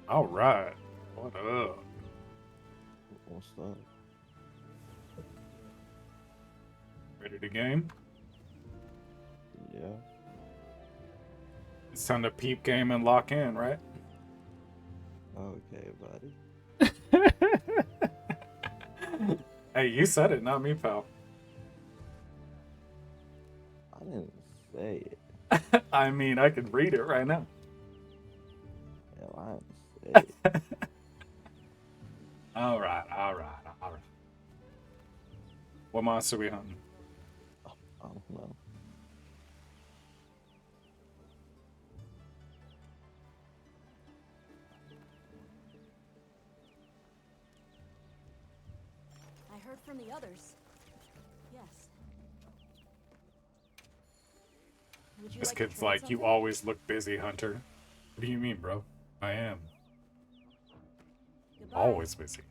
All right. What up? What's that? Ready to game? Yeah. It's time to peep game and lock in, right? Okay, buddy. Hey, you said it, not me, pal. I didn't say it. I mean, I could read it right now. Hell, I didn't say it. All right, all right, all right. What monster we hunting? I don't know. I heard from the others. Yes. Would you This like to kid's trade like, you something? always look busy, Hunter. What do you mean, bro? I am. Goodbye. Always busy.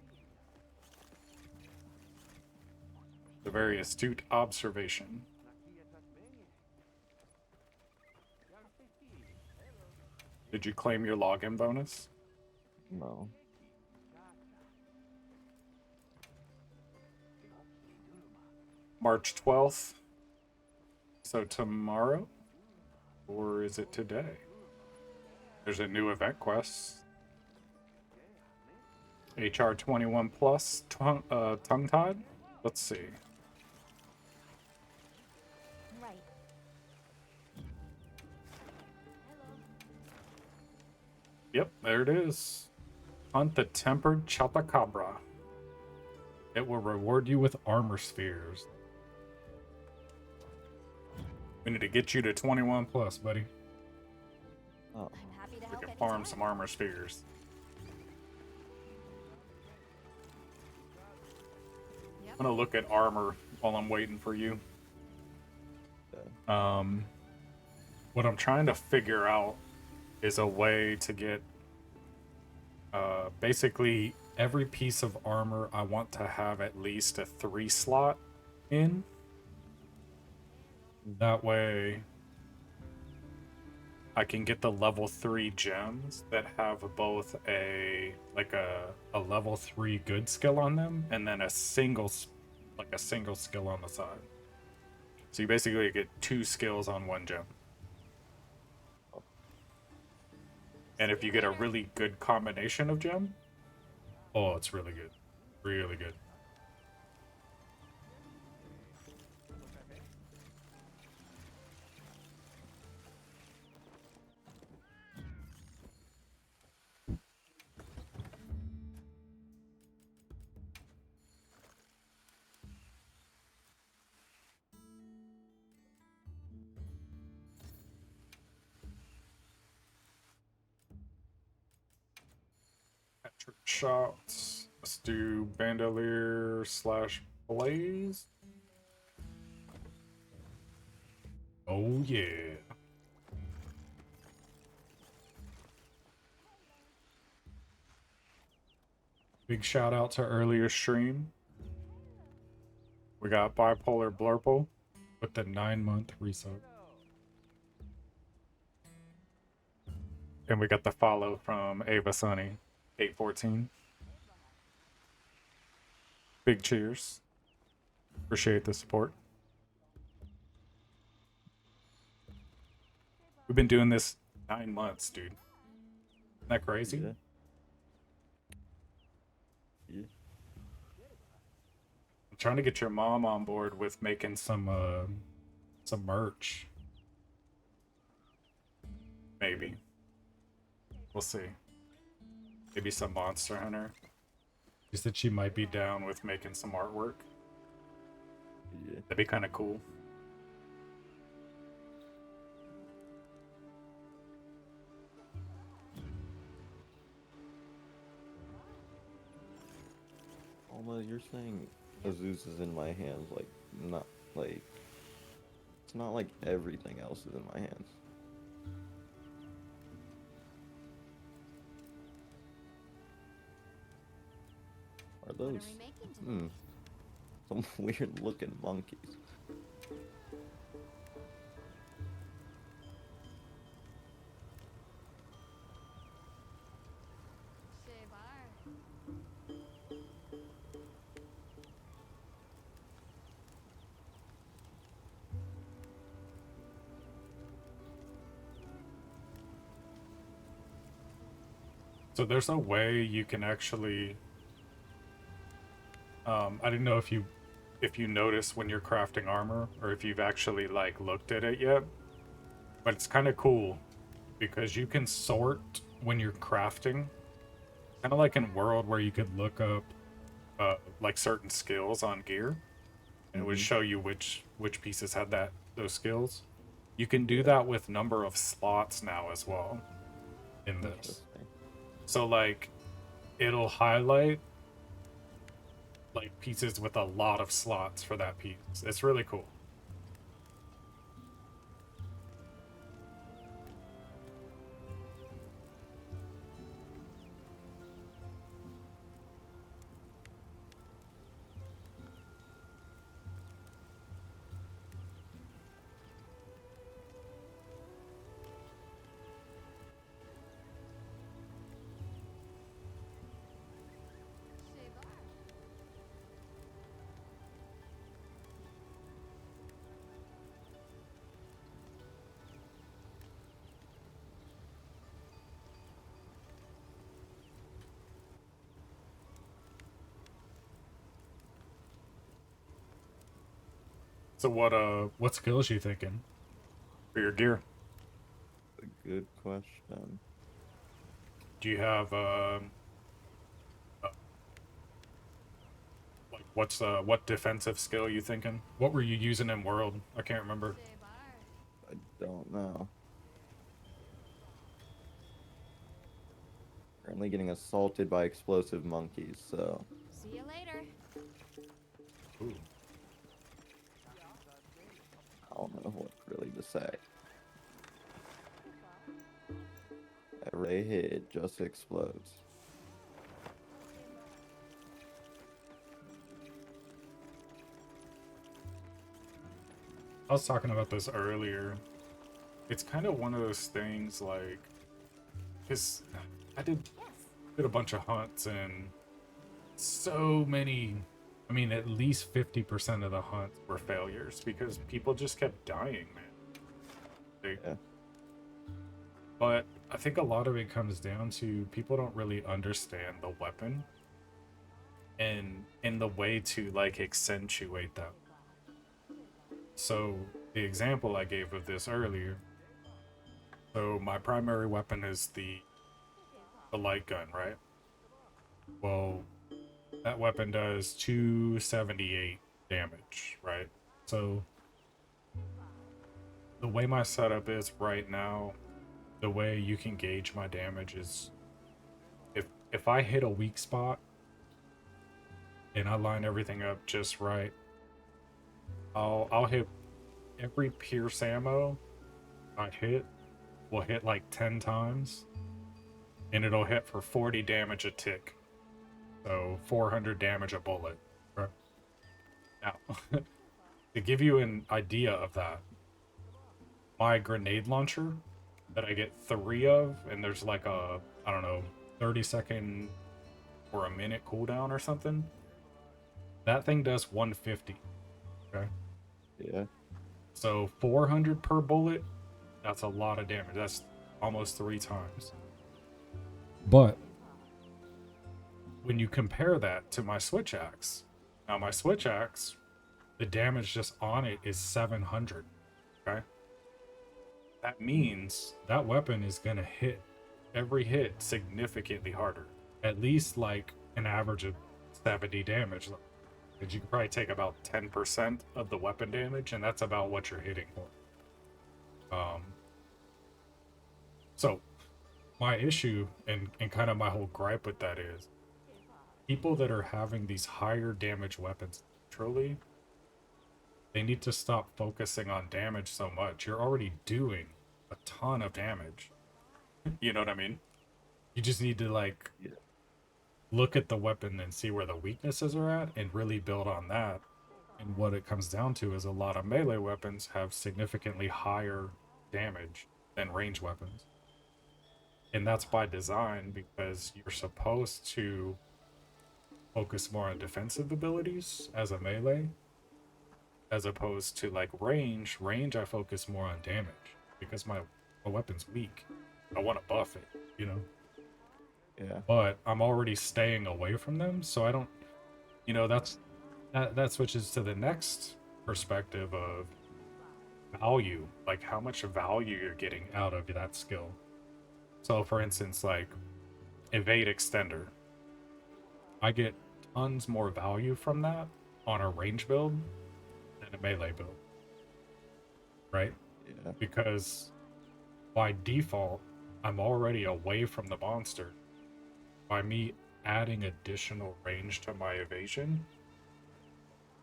A very astute observation. Did you claim your login bonus? No. March 12th. So tomorrow? Or is it today? There's a new event quest. HR 21 plus tongue tied? Let's see. Right. Yep, there it is. Hunt the tempered chupacabra. It will reward you with armor spheres. We need to get you to 21 plus, buddy. Oh, I'm happy to We help can anytime. farm some armor spheres. Yep. I'm gonna look at armor while I'm waiting for you. okay. What I'm trying to figure out is a way to get basically every piece of armor I want to have at least a 3 slot in. That way I can get the level 3 gems that have both a level 3 good skill on them and then a single skill on the side. So you basically get 2 skills on 1 gem. And if you get a really good combination of gem, oh, it's really good. Really good. Trick shots. Let's do bandolier slash blaze. Oh yeah. Big shout out to earlier stream. We got bipolar blurple with the 9-month resub. And we got the follow from Ava Sunny, 814. Big cheers. Appreciate the support. We've been doing this 9 months, dude. Isn't that crazy? Yeah. Yeah. I'm trying to get your mom on board with making some merch. Maybe. We'll see. Maybe some Monster Hunter. She said she might be down with making some artwork. Yeah. That'd be kind of cool. Although you're saying Azus is in my hands, like, not, like, it's not like everything else is in my hands. Are What are those, we making today? some weird looking monkeys? So there's a way you can actually. I didn't know if you notice when you're crafting armor or if you've actually like looked at it yet, but it's kind of cool because you can sort when you're crafting, kind of like in World where you could look up like certain skills on gear, and it would Mm-hmm. show you which pieces had those skills. You can do that with number of slots now as well in this. Interesting. So like it'll highlight like pieces with a lot of slots for that piece. It's really cool. So what skills you thinking for your gear? A good question. Do you have like what defensive skill you thinking? What were you using in World? I can't remember. I don't know. Currently getting assaulted by explosive monkeys, so See you later. Ooh. I don't know what really to say. Every hit, it just explodes. I was talking about this earlier. It's kind of one of those things like, because I did a bunch of hunts and so many. I mean, at least 50% of the hunts were failures because people just kept dying, man. Yeah. But I think a lot of it comes down to people don't really understand the weapon and in the way to like accentuate that. So the example I gave of this earlier. So my primary weapon is the light gun, right? Well, that weapon does 278 damage, right? So the way my setup is right now, the way you can gauge my damage is if I hit a weak spot and I line everything up just right, I'll hit every pierce ammo I hit will hit like 10 times and it'll hit for 40 damage a tick. So 400 damage a bullet. Right? Now, to give you an idea of that, my grenade launcher that I get 3 of, and there's like a, I don't know, 30-second or a minute cooldown or something, that thing does 150. Okay? Yeah. So 400 per bullet, that's a lot of damage. That's almost 3 times. But when you compare that to my switch axe, now my switch axe, the damage just on it is 700. Okay? That means that weapon is going to hit every hit significantly harder. At least like an average of 70 damage. Because you can probably take about 10% of the weapon damage, and that's about what you're hitting for. So my issue and kind of my whole gripe with that is people that are having these higher damage weapons truly, they need to stop focusing on damage so much. You're already doing a ton of damage. You know what I mean? You just need to like Yeah. look at the weapon and see where the weaknesses are at and really build on that. And what it comes down to is a lot of melee weapons have significantly higher damage than range weapons. And that's by design because you're supposed to focus more on defensive abilities as a melee as opposed to like range. I focus more on damage because my weapon's weak. I want to buff it, you know. Yeah. but I'm already staying away from them, so I don't, that switches to the next perspective of value, like how much value you're getting out of that skill. So for instance, like evade extender, I get tons more value from that on a range build than a melee build, right? Yeah. Because by default, I'm already away from the monster. By me adding additional range to my evasion,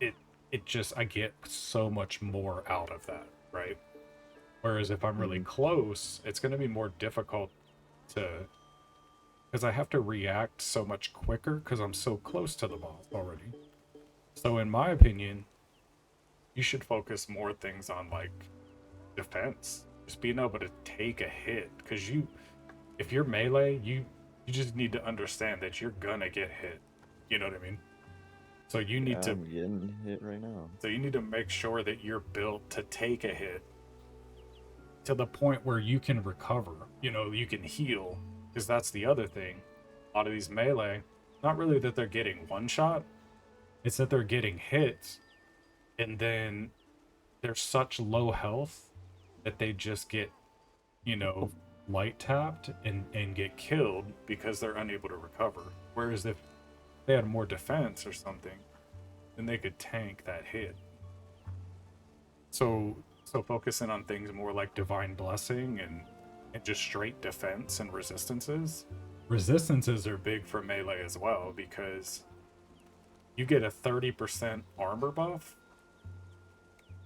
it it just I get so much more out of that, right? Whereas if I'm really Mhm. close, it's going to be more difficult to because I have to react so much quicker because I'm so close to the boss already. So in my opinion, you should focus more things on like defense, just being able to take a hit. Because if you're melee, you just need to understand that you're gonna get hit. You know what I mean? So you need Yeah, to I'm getting hit right now. so you need to make sure that you're built to take a hit to the point where you can recover. You can heal. Because that's the other thing. A lot of these melee, not really that they're getting one shot, it's that they're getting hit, and then they're such low health that they just get, you know, light tapped and get killed because they're unable to recover. Whereas if they had more defense or something, then they could tank that hit. So focusing on things more like divine blessing and just straight defense and resistances. Resistances are big for melee as well because you get a 30% armor buff,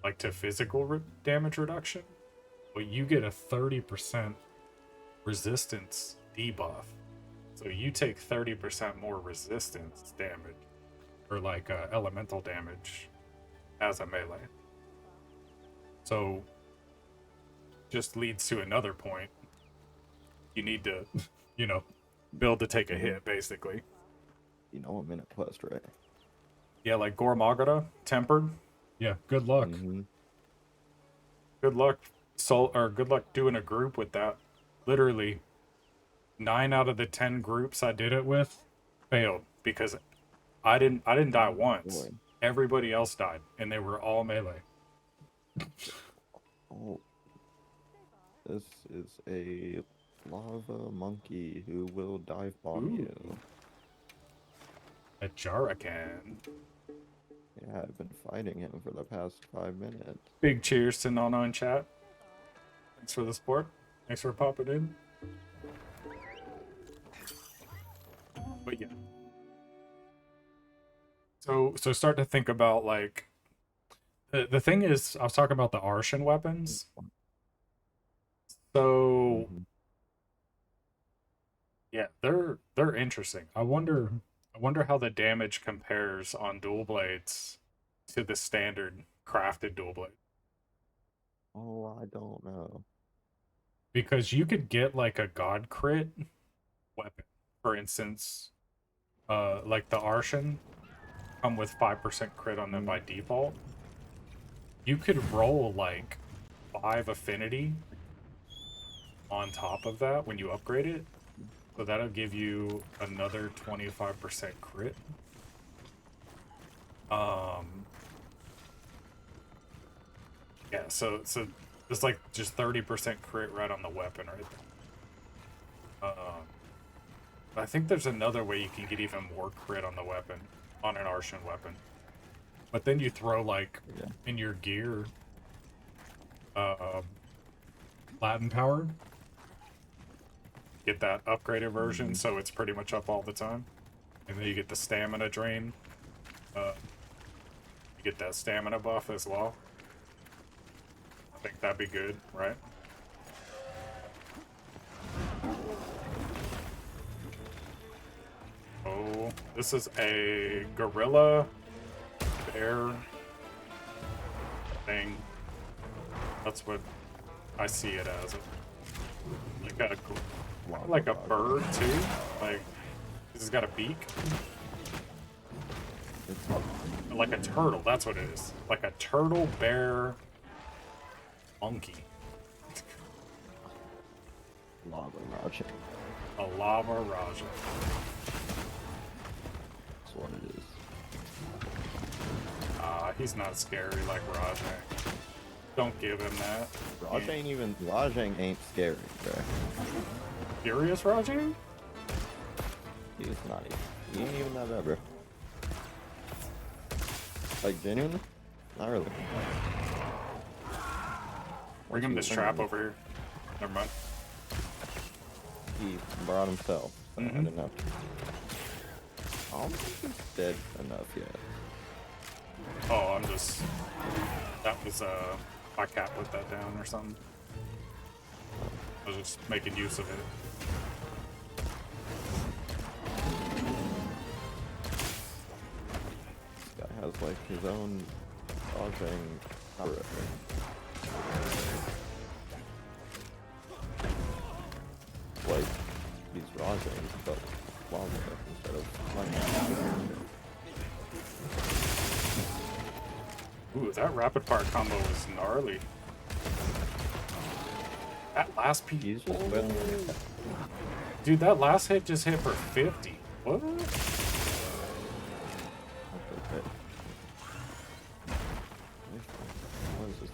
like to physical damage reduction, but you get a 30% resistance debuff. So you take 30% more resistance damage, or like elemental damage, as a melee. So just leads to another point. You need to, you know, build to take a Mhm. hit, basically. You know I'm in a quest, right? Yeah, like Gormagata, tempered. Yeah, good luck. Mm-hmm. Good luck, or good luck doing a group with that. Literally, 9 out of the 10 groups I did it with failed because I didn't die Oh once. boy. Everybody else died, and they were all melee. Oh, this is a lava monkey who will dive bomb Ooh, you. a Jarakan. Yeah, I've been fighting him for the past 5 minutes. Big cheers to Nono in chat. Thanks for the support. Thanks for popping in. But yeah, so start to think about like the thing is I was talking about the Arshan weapons. So Mm-hmm. yeah, they're interesting. I wonder how the damage compares on dual blades to the standard crafted dual blade. Oh, I don't know. Because you could get like a god crit weapon. For instance, like the Arshan come with 5% crit on them Mm. by default. You could roll like 5 affinity on top of that when you upgrade it. So that'll give you another 25% crit. Um yeah, so it's like just 30% crit right on the weapon right there. I think there's another way you can get even more crit on the weapon, on an Arshan weapon. But then you throw like Yeah. in your gear uh Latin power, get that upgraded version, Mm-hmm. so it's pretty much up all the time. And then you get the stamina drain. You get that stamina buff as well. I think that'd be good, right? Oh, this is a gorilla bear thing. That's what I see it as. Lava Like a bug. bird too. Like this has got a beak. It's Like a turtle. That's what it is. Like a turtle bear monkey. Lava Raja. A lava Raja. That's what it is. He's not scary like Rajang. Don't give him that. Rajang ain't scary, bro. Furious Rajang? He's not even. He ain't even that bad, bro. Like, genuinely? Not really. Bring him this trap over here. Never mind. He brought himself, so I Mhm. didn't have to. I don't think he's dead enough yet. Oh, I'm just. That was, my cat put that down or something. I was just making use of it. This guy has, like, his own dodging power. Like, these Rajang, but lava instead of lightning. Ooh, that rapid fire combo was gnarly. That last piece. He's just with me. Dude, that last hit just hit for 50. What? Okay. What is this?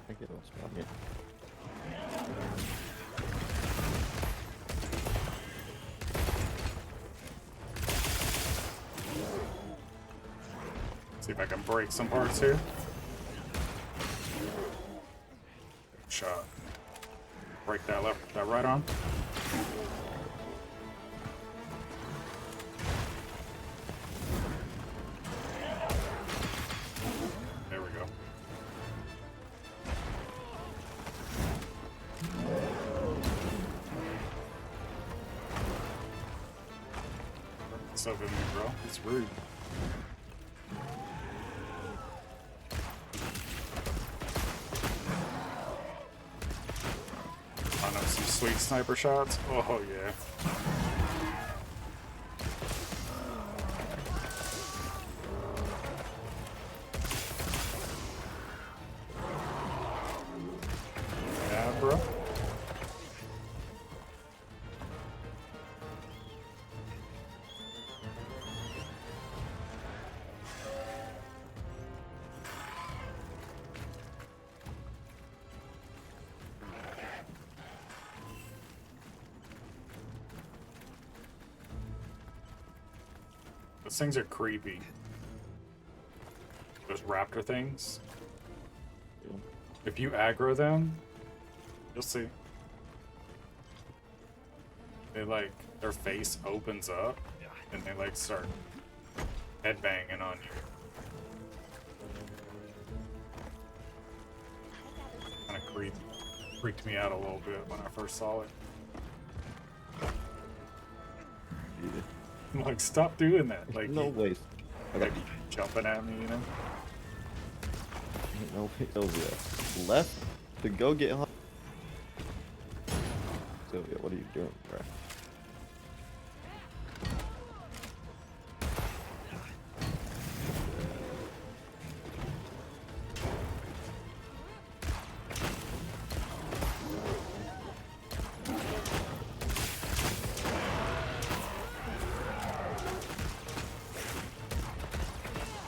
I think it was from here. See if I can break some parts here. Shot. Break that left, that right arm. There we go. What's up with me, bro? It's rude. I know some sweet sniper shots. Oh yeah. Yeah, bro. Those things are creepy. Those raptor things. If you aggro them, you'll see. They like, their face opens up and they like start headbanging on you. Kinda freaked me out a little bit when I first saw it. Yeah. I'm like, stop doing that. Like, No way. like jumping at me, you know? Ain't no way. Sylvia. Left to go get hot. Sylvia, what are you doing, bro?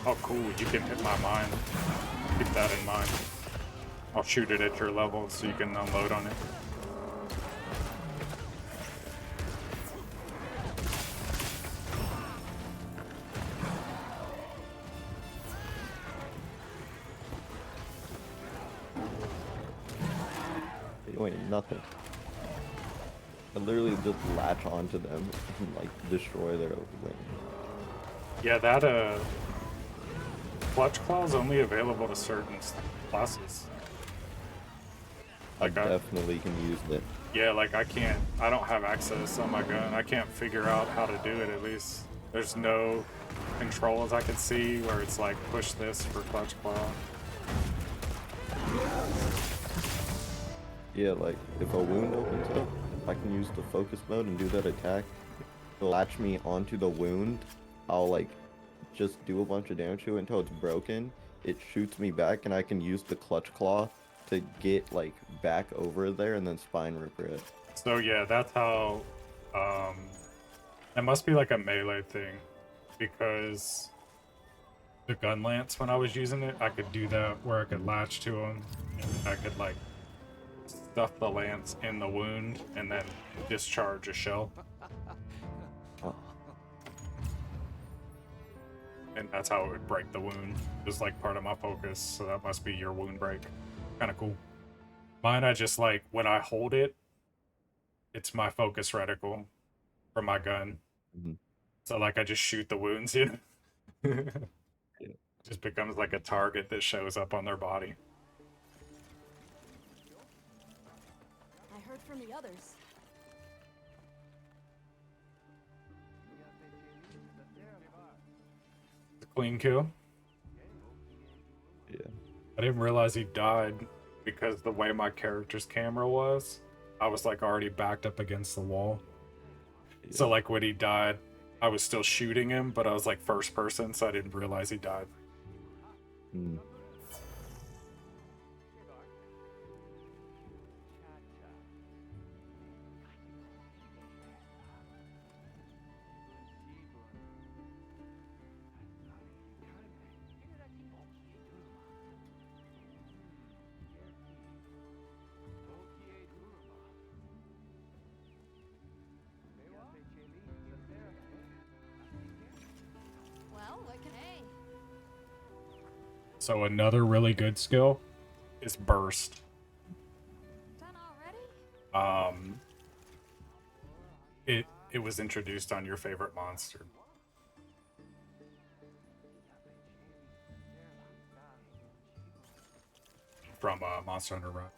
Oh, cool. You can hit my mine. Keep that in mind. I'll shoot it at your level so you can unload on it. You ain't nothing. I literally just latch onto them and like destroy their wing. Yeah, that clutch claw is only available to certain classes. I Like definitely can use it. yeah, like I don't have access on my gun. I can't figure out how to do it at least. There's no controls I can see where it's like push this for clutch claw. Yeah, like if a wound opens up, I can use the focus mode and do that attack. latch me onto the wound, I'll like just do a bunch of damage to it until it's broken. It shoots me back, and I can use the clutch claw to get like back over there and then spine ripper it. So yeah, that's how. It must be like a melee thing, because the gun lance, when I was using it, I could do that where I could latch to him, and I could like stuff the lance in the wound and then discharge a shell, Oh, and that's how it would break the wound. It was like part of my focus, so that must be your wound break. Kind of cool. Mine, I just like when I hold it, it's my focus reticle for my gun. mhm. So like I just shoot the wounds, you know? Yeah. Just becomes like a target that shows up on their body. I heard from the others. It's a clean kill. Yeah. I didn't realize he died because the way my character's camera was, I was like already backed up against the wall. So like when he died, I was still shooting him, but I was like first person, so I didn't realize he died. Mm. Well, what can I? So another really good skill is burst. Done already? It was introduced on your favorite monster. From Monster Hunter Rise.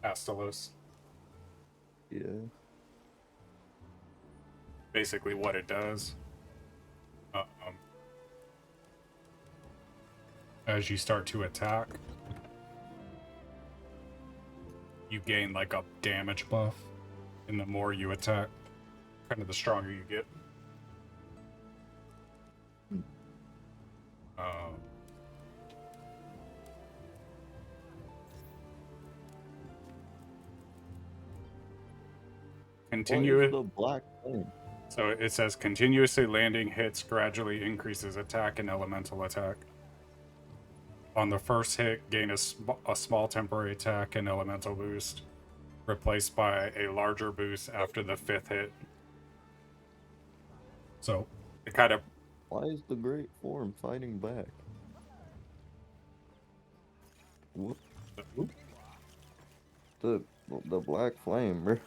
Astalos. Yeah. Basically what it does. As you start to attack, you gain like a damage buff, and the more you attack, kind of the stronger you get. Um, What is continue. the black thing? So it says continuously landing hits gradually increases attack and elemental attack. On the first hit, gain a small temporary attack and elemental boost, replaced by a larger boost after the 5th hit. So it kind of. Why is the great form fighting back? What the the black flame, bro?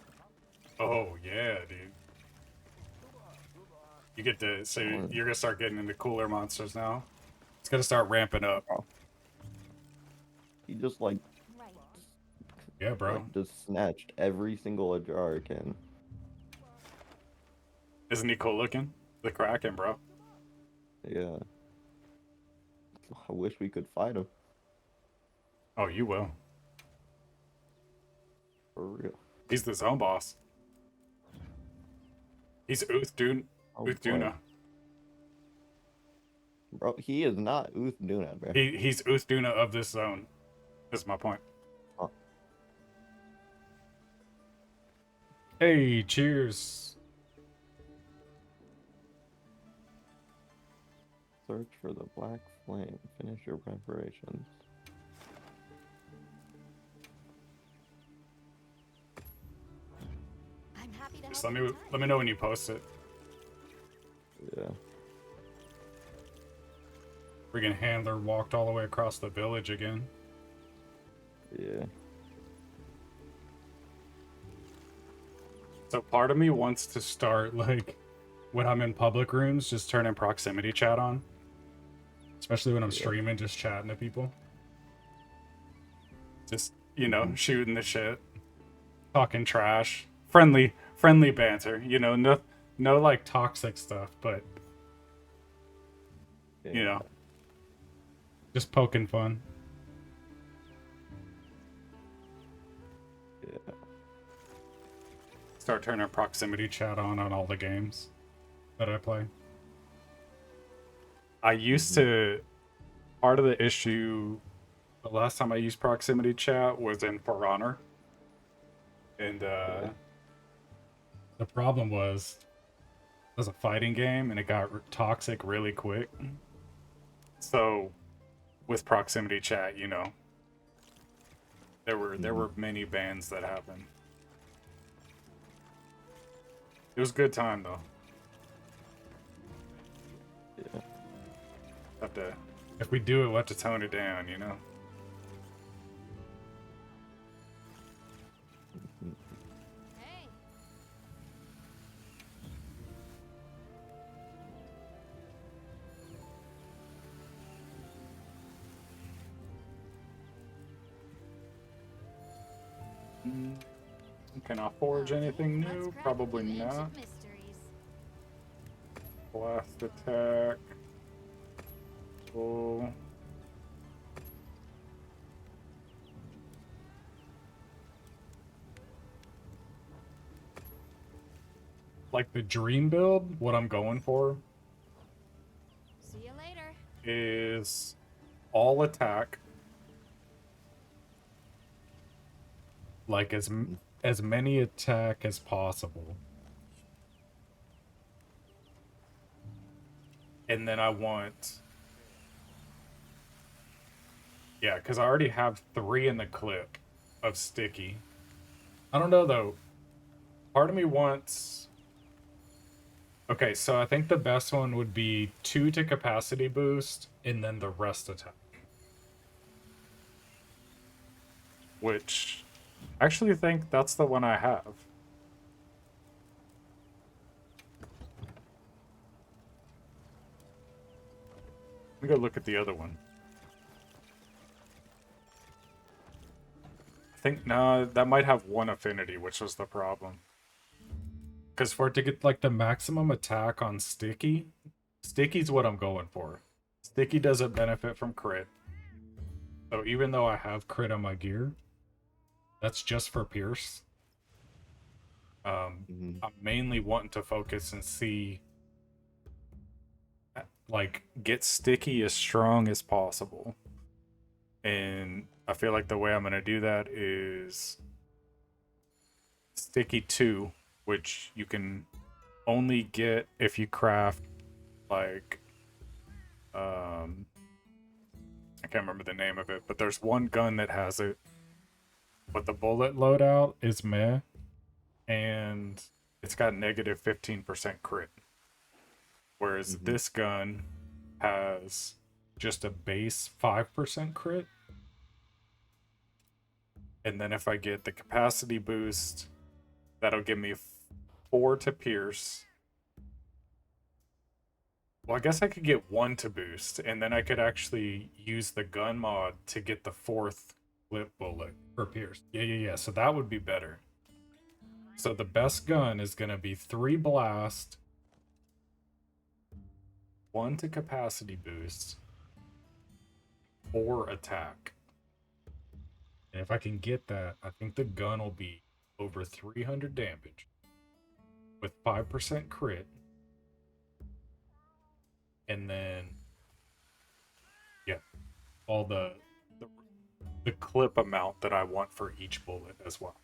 Oh yeah, dude. You get to. So Oh, you're gonna start getting into cooler monsters now. It's gonna start ramping up. he just like Right. Yeah, bro. just snatched every single jar I can. Isn't he cool looking? The Kraken, bro. Yeah. I wish we could fight him Oh, you will. for real. He's the zone boss. He's Uthduna. Oh, Uthduna. bro, he is not Uthduna, bro. He's Uthduna of this zone. Is my point. Oh. Hey, cheers. Search for the black flame. Finish your preparations. I'm happy to Just help. let me know when you post it. Yeah. Friggin' handler walked all the way across the village again. Yeah. So part of me wants to start, like, when I'm in public rooms, just turning proximity chat on. Especially when I'm streaming, just chatting to people. Just, you know, shooting the shit. Talking trash. Friendly banter. You know, no like toxic stuff, but you know, just poking fun. Yeah. start turning proximity chat on all the games that I play. I used to. Part of the issue, the last time I used proximity chat was in For Honor, and the problem was it was a fighting game and it got toxic really quick. So with proximity chat, you know, there were many bans that happened. It was a good time though. Yeah. Have to, if we do it, we'll have to tone it down, you know. Hey. Can I forge anything Let's new? crack Probably new ancient not. mysteries. Blast attack. Oh. Like the dream build, what I'm going for See you later. is all attack. Like as many attack as possible. And then I want, yeah, because I already have 3 in the clip of sticky. I don't know though. Part of me wants. Okay, so I think the best one would be 2 to capacity boost and then the rest attack. Which I actually think that's the one I have. Let me go look at the other one. I think, no, that might have 1 affinity, which was the problem. Because for it to get like the maximum attack on Sticky, Sticky's what I'm going for. Sticky doesn't benefit from crit. So even though I have crit on my gear, that's just for Pierce. I'm mainly wanting to focus and see, like, get Sticky as strong as possible. And I feel like the way I'm going to do that is Sticky 2, which you can only get if you craft, like, I can't remember the name of it, but there's one gun that has it. But the bullet loadout is meh, and it's got negative 15% crit. Whereas this gun has just a base 5% crit. And then if I get the capacity boost, that'll give me 4 to pierce. Well, I guess I could get 1 to boost, and then I could actually use the gun mod to get the 4th clip bullet for pierce. Yeah. So that would be better. So the best gun is going to be 3 blast, 1 to capacity boost, 4 attack. And if I can get that, I think the gun will be over 300 damage with 5% crit. And then, yeah, all the clip amount that I want for each bullet as well.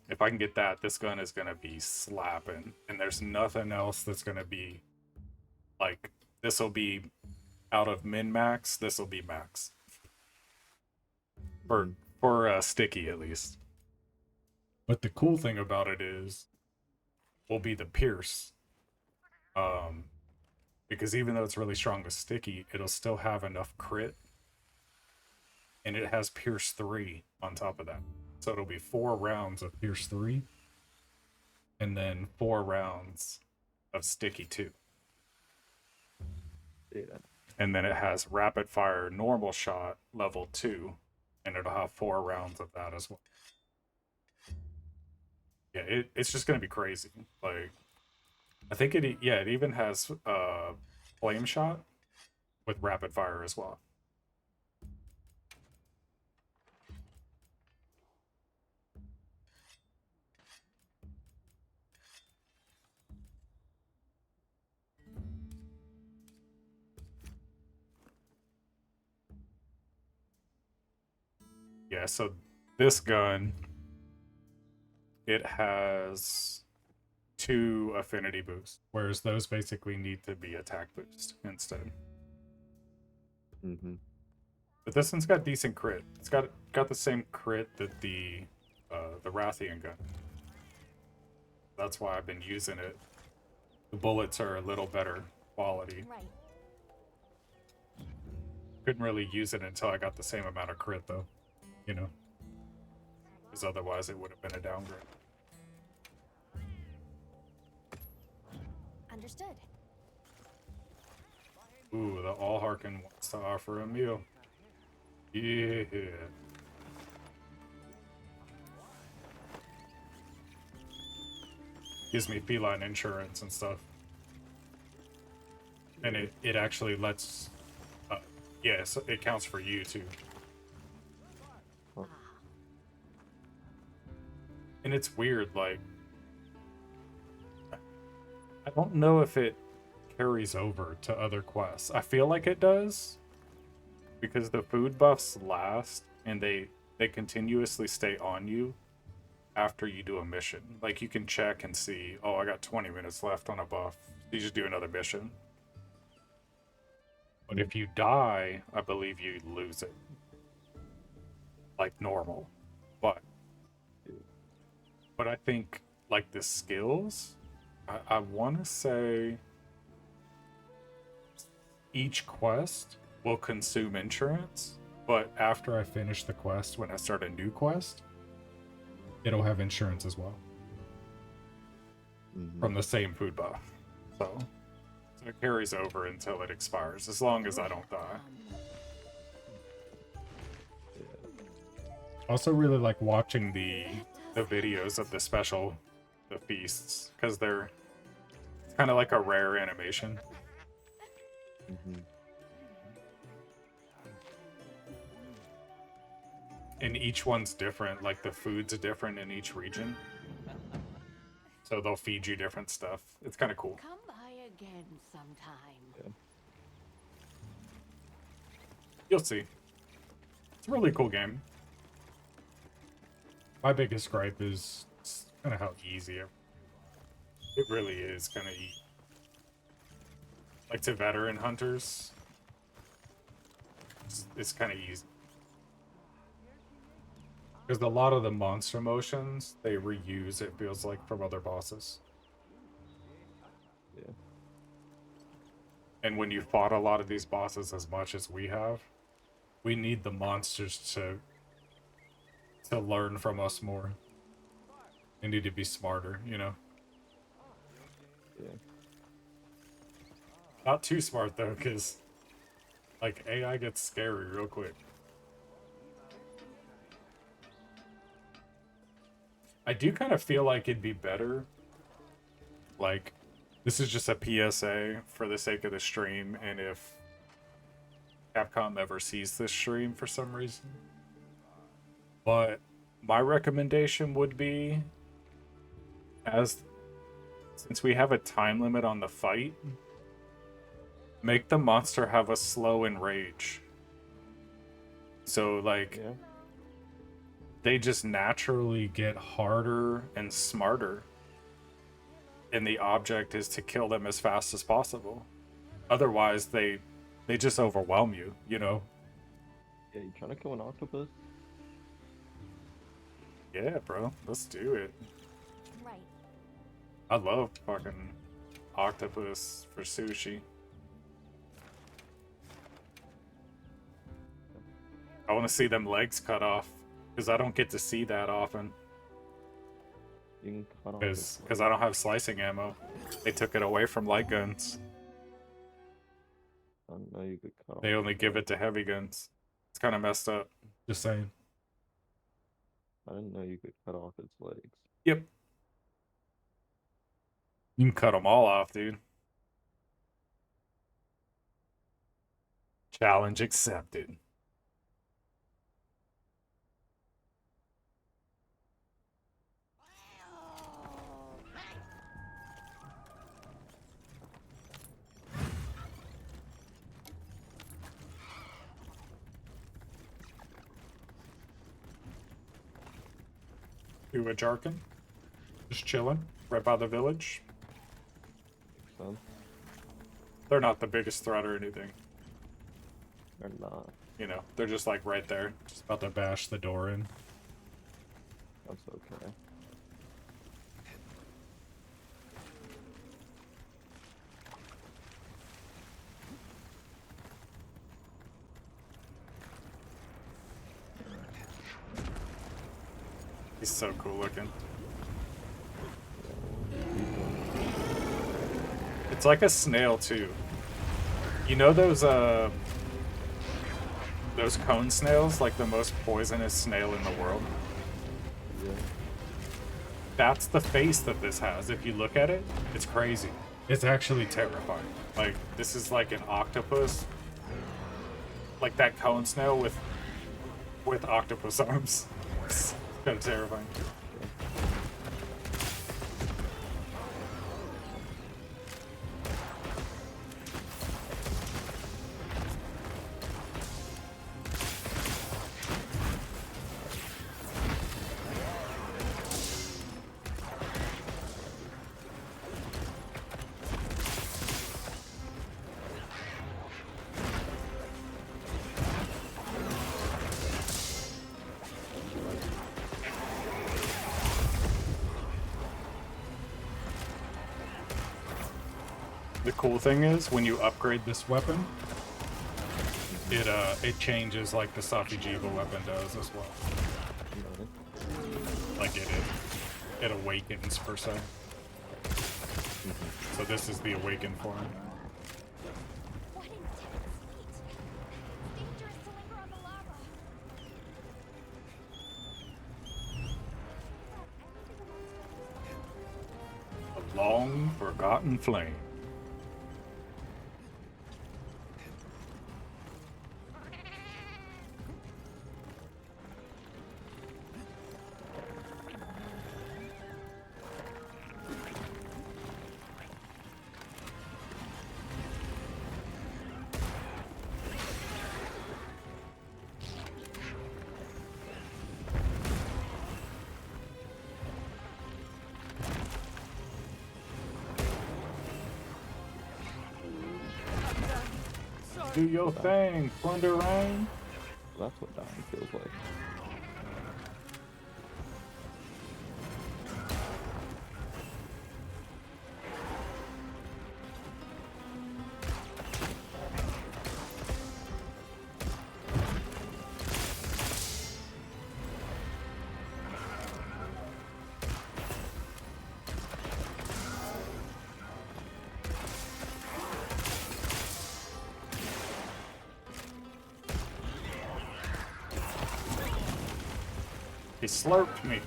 If I can get that, this gun is going to be slapping. And there's nothing else that's going to be, like, this will be out of min-max, this will be max. For Sticky, at least. But the cool thing about it is, will be the Pierce. Because even though it's really strong with Sticky, it'll still have enough crit. And it has Pierce 3 on top of that. So it'll be 4 rounds of Pierce 3. And then 4 rounds of Sticky 2. Yeah. And then it has Rapid Fire Normal Shot level 2. And it'll have 4 rounds of that as well. Yeah, it's just going to be crazy. Like, I think it even has Flame Shot with Rapid Fire as well. Yeah, so this gun, it has 2 affinity boosts, whereas those basically need to be attack boost instead. Mm-hmm. But this one's got decent crit. It's got the same crit that the Rathian gun. That's why I've been using it. The bullets are a little better quality. Right. Couldn't really use it until I got the same amount of crit though, you know, because otherwise it would have been a downgrade. Understood. Ooh, the All Harkin wants to offer a meal. Yeah. Gives me feline insurance and stuff. And it actually lets... yeah, so it counts for you too. Huh. And it's weird, like... I don't know if it carries over to other quests. I feel like it does. Because the food buffs last, and they continuously stay on you after you do a mission. Like, you can check and see, oh, I got 20 minutes left on a buff. You just do another mission. But if you die, I believe you lose it. Like normal. But I think, like, the skills, I want to say each quest will consume insurance, but after I finish the quest, when I start a new quest, it'll have insurance as well. Mm-hmm. From the same food buff. So it carries over until it expires, as long as I don't die. I also really like watching the videos of the feasts, because they're kind of like a rare animation. Mm-hmm. And each one's different, like the food's different in each region. So they'll feed you different stuff. It's kind of cool. Come by again sometime. You'll see. It's a really cool game. My biggest gripe is kind of how easy it really is. Kind of easy. Like to veteran hunters, it's kind of easy. Because a lot of the monster motions, they reuse, it feels like, from other bosses. Yeah. And when you fought a lot of these bosses as much as we have, we need the monsters to learn from us more. They need to be smarter, you know? Yeah. Not too smart, though, because, like, AI gets scary real quick. I do kind of feel like it'd be better, like, this is just a PSA for the sake of the stream, and if Capcom ever sees this stream for some reason. But my recommendation would be, since we have a time limit on the fight, make the monster have a slow enrage. So, like... Yeah. They just naturally get harder and smarter. And the object is to kill them as fast as possible. Otherwise, they just overwhelm you, you know? Yeah, you trying to kill an octopus? Yeah, bro. Let's do it. Right. I love fucking octopus for sushi. I want to see them legs cut off. Because I don't get to see that often. You can cut off Because I don't have slicing ammo. They took it away from light guns. I didn't know you could cut off. They only give it to heavy guns. It's kind of messed up. Just saying. I didn't know you could cut off its legs. Yep. You can cut them all off, dude. Challenge accepted. to a Jarkin. Just chilling, right by the village. Son, They're not the biggest threat or anything. they're not. You know, they're just like right there, just about to bash the door in. That's okay. He's so cool looking. It's like a snail too. You know those cone snails, like the most poisonous snail in the world? Yeah. That's the face that this has. If you look at it, it's crazy. It's actually terrifying. Like, this is like an octopus. Like that cone snail with octopus arms. It's kind of terrifying. The cool thing is, when you upgrade this weapon, it changes like the Safijiva weapon does as well. Like it awakens per se. So this is the awakened form. What intense heat! It's dangerous to linger on the lava. A long forgotten flame. Do your thing, Thunder Rain. That's what dying feels like. He slurped me.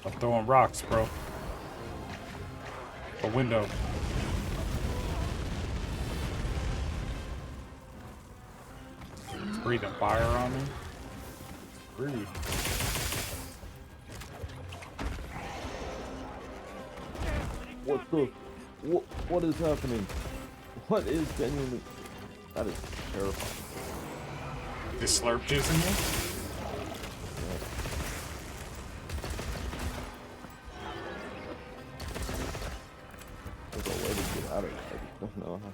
I'm throwing rocks, bro. A window. It's breathing fire on me. Rude. What is happening? What is genuinely? That is terrifying. The slurp juicing you? Yeah. There's a way to get out of it. I just don't know how.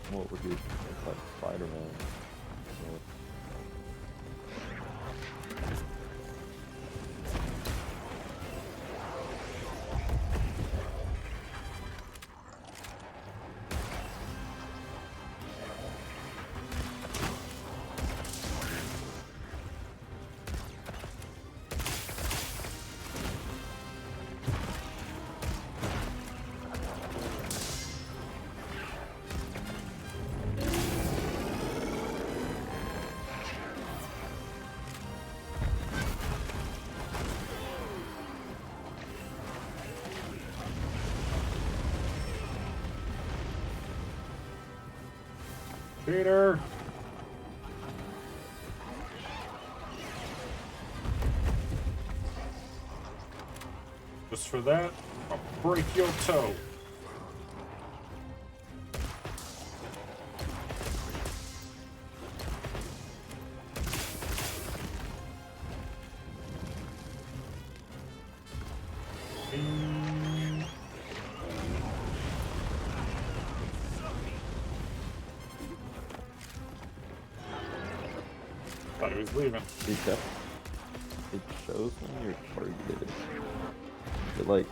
Oh, what would you it's like Spider-Man? Yeah. Peter! Just for that, I'll break your toe. Thought he was leaving. It shows when you're targeted. It like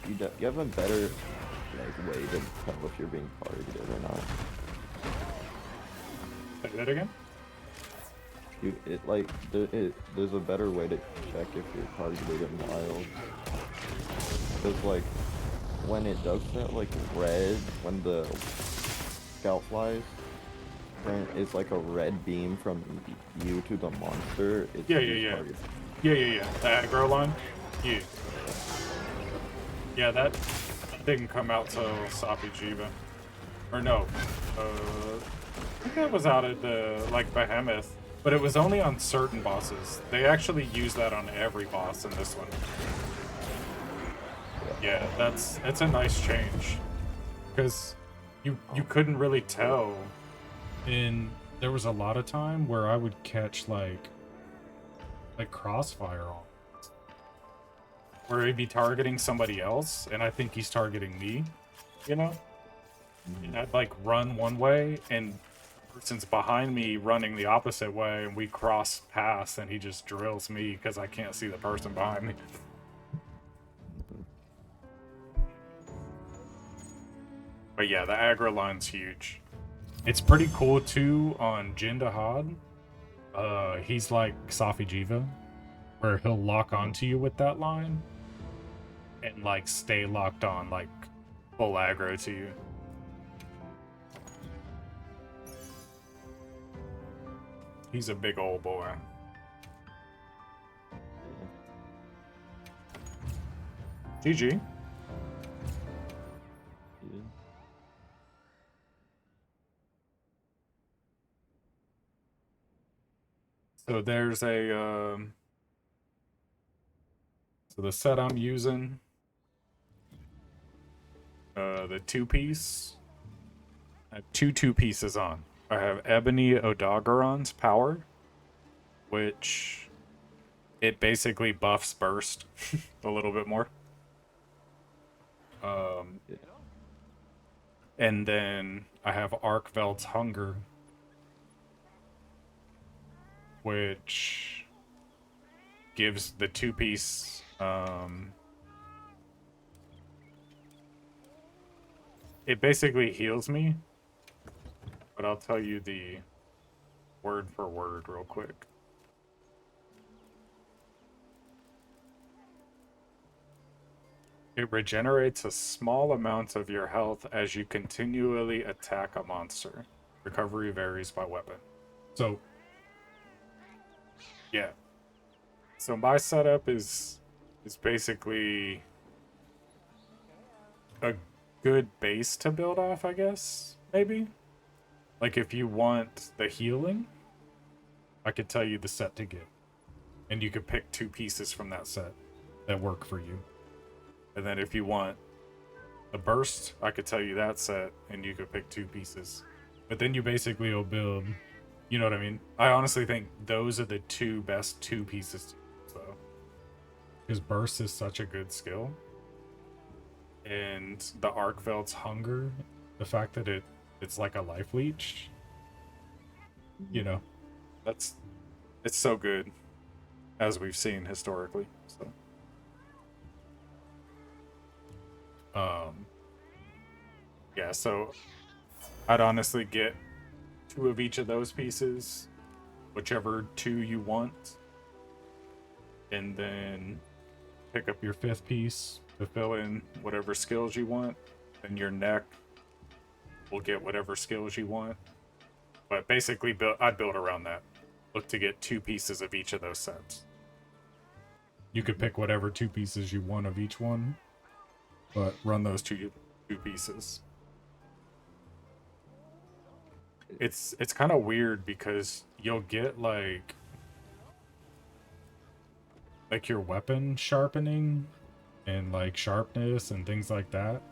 you have a better like way to tell if you're being targeted or not. Say that again? There's a better way to check if you're targeted in wild. Because like when it does that like red when the scout flies, it's like a red beam from you to the monster. It's Yeah. targeted. Yeah. The aggro line? Yeah. Yeah, that didn't come out till Safi Jiva. Or no. I think that was out at the, like, Behemoth. But it was only on certain bosses. They actually use that on every boss in this one. Yeah, it's a nice change. Because you couldn't really tell. And there was a lot of time where I would catch, like crossfire on. Where he'd be targeting somebody else, and I think he's targeting me, you know? And I'd, like, run one way, and the person's behind me running the opposite way, and we cross paths, and he just drills me because I can't see the person behind me. But yeah, the aggro line's huge. It's pretty cool, too, on Jindahad. He's like Safi Jiva, where he'll lock onto you with that line. And, like, stay locked on, like, full aggro to you. He's a big old boy. GG. Yeah. So there's a, so the set I'm using, the two-piece, I have two pieces on. I have Ebony Odogaron's power, which it basically buffs burst a little bit more. Yeah. And then I have Arkveld's Hunger, which gives the two-piece, it basically heals me, but I'll tell you the word for word real quick. It regenerates a small amount of your health as you continually attack a monster. Recovery varies by weapon. So, Yeah. So my setup is basically a good base to build off, I guess. Maybe. Like if you want the healing, I could tell you the set to get. And you could pick 2 pieces from that set that work for you. And then if you want the burst, I could tell you that set and you could pick 2 pieces. But then you basically will build, you know what I mean? I honestly think those are the 2 best 2 pieces to use, though. Because burst is such a good skill. And the Arkveld's hunger, the fact that it's like a life leech, you know, that's it's so good, as we've seen historically. So yeah, so I'd honestly get 2 of each of those pieces, whichever 2 you want, and then pick up your 5th piece to fill in whatever skills you want, and your neck will get whatever skills you want. But basically, I'd build around that. Look to get 2 pieces of each of those sets. You could pick whatever 2 pieces you want of each one, but run those two pieces. It's kind of weird because you'll get like your weapon sharpening and like sharpness and things like that.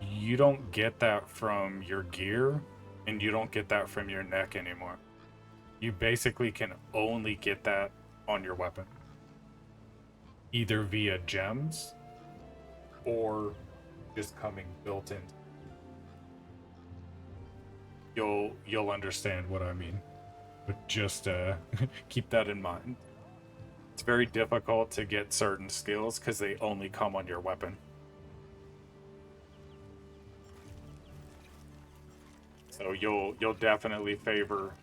You don't get that from your gear, and you don't get that from your neck anymore. You basically can only get that on your weapon, either via gems or just coming built in. You'll understand what I mean, but just keep that in mind. It's very difficult to get certain skills because they only come on your weapon. So you'll definitely favor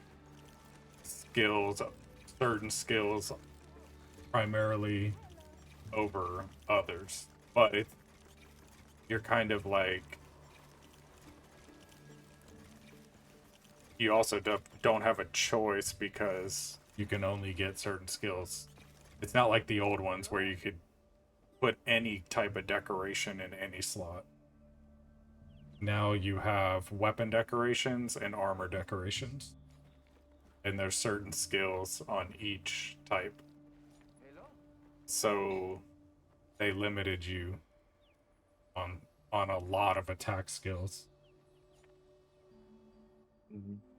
skills, certain skills, primarily over others. But you're kind of like, you also don't have a choice because you can only get certain skills. It's not like the old ones where you could put any type of decoration in any slot. Now you have weapon decorations and armor decorations. And there's certain skills on each type. So they limited you on a lot of attack skills.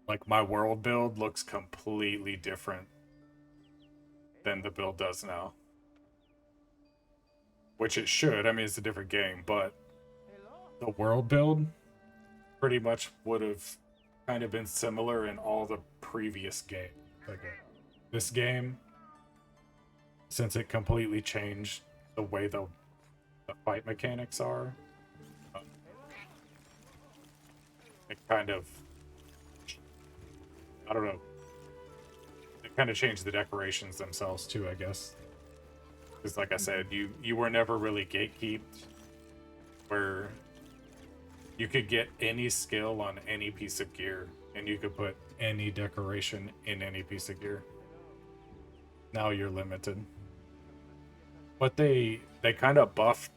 Like my world build looks completely different than the build does now. Which it should. I mean, it's a different game, but the world build pretty much would have kind of been similar in all the previous games. Like this game, since it completely changed the way the fight mechanics are, it kind of, I don't know, it kind of changed the decorations themselves too, I guess. Because like I said, you were never really gatekeeped, where you could get any skill on any piece of gear, and you could put any decoration in any piece of gear. Now you're limited. But they kind of buffed,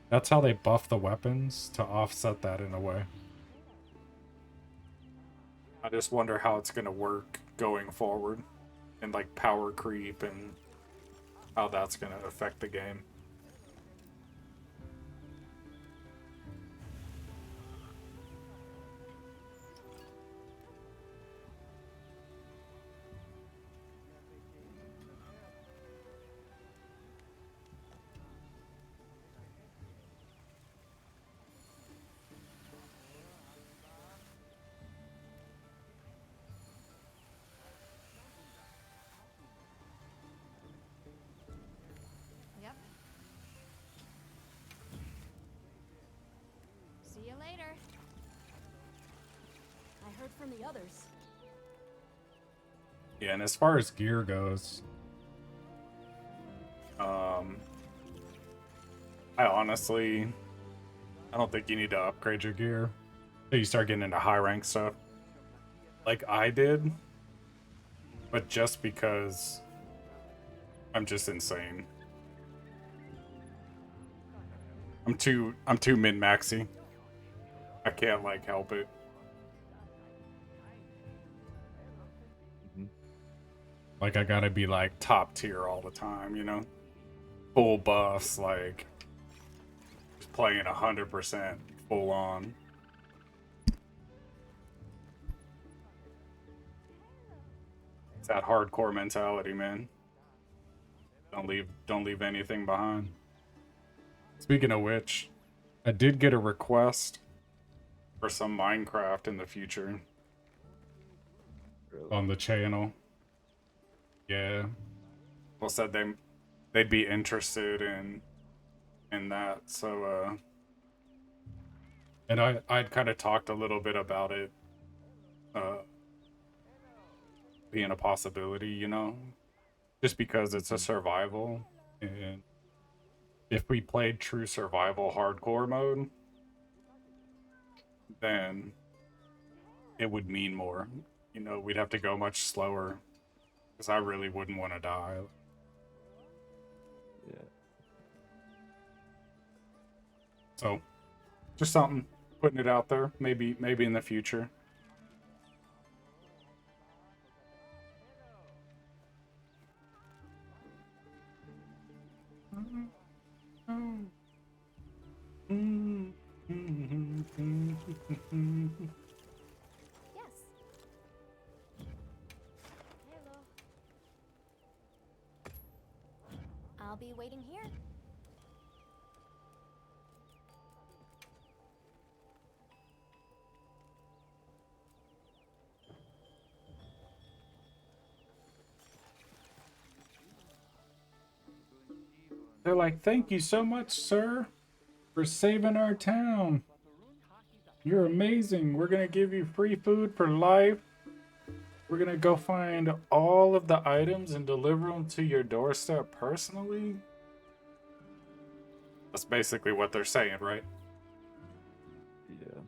that's how they buff the weapons, to offset that in a way. I just wonder how it's going to work going forward, and like power creep and how that's going to affect the game. Yep. See you later. I heard from the others. Yeah, and as far as gear goes, I honestly, I don't think you need to upgrade your gear until you start getting into high rank stuff. Like I did. but just because I'm just insane. I'm too min-maxy. I can't like help it. Mhm. Like I gotta be like top tier all the time, you know? Full buffs, like just playing 100% full on. It's that hardcore mentality, man. Don't leave anything behind. Speaking of which, I did get a request for some Minecraft in the future Really? on the channel. Yeah. Well said they'd be interested in that. So and I'd kind of talked a little bit about it uh being a possibility, you know, just because it's a Mhm. survival, and if we played true survival hardcore mode, then it would mean more. You know, we'd have to go much slower because I really wouldn't want to die. Yeah. So just something, putting it out there. Maybe in the future. Yes. Hello. I'll be waiting here. They're like, thank you so much, sir, for saving our town. You're amazing. We're gonna give you free food for life. We're gonna go find all of the items and deliver them to your doorstep personally. That's basically what they're saying, right? Yeah.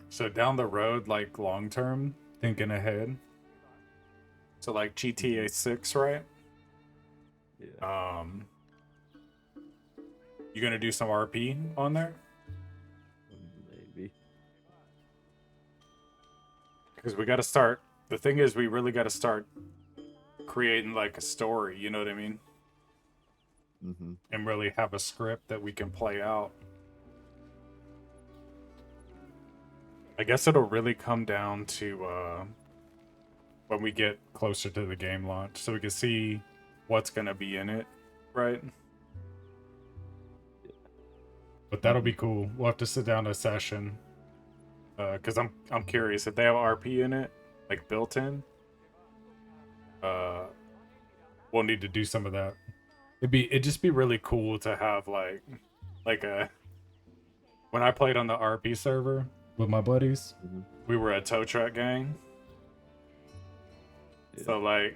So down the road, like long term, thinking ahead. So like GTA Mhm. 6, right? Yeah. Um, you gonna do some RP on there? Maybe. Because we gotta start. The thing is, we really gotta start creating like a story. You know what I mean? Mm-hmm. And really have a script that we can play out. I guess it'll really come down to when we get closer to the game launch, so we can see what's gonna be in it, right? But that'll Mm-hmm. be cool. We'll have to sit down a session, because I'm curious if they have RP in it, like built in. Uh, we'll need to do some of that. It'd just be really cool to have like a when I played on the RP server with my buddies, Mm-hmm. we were a tow truck gang. Yeah. So like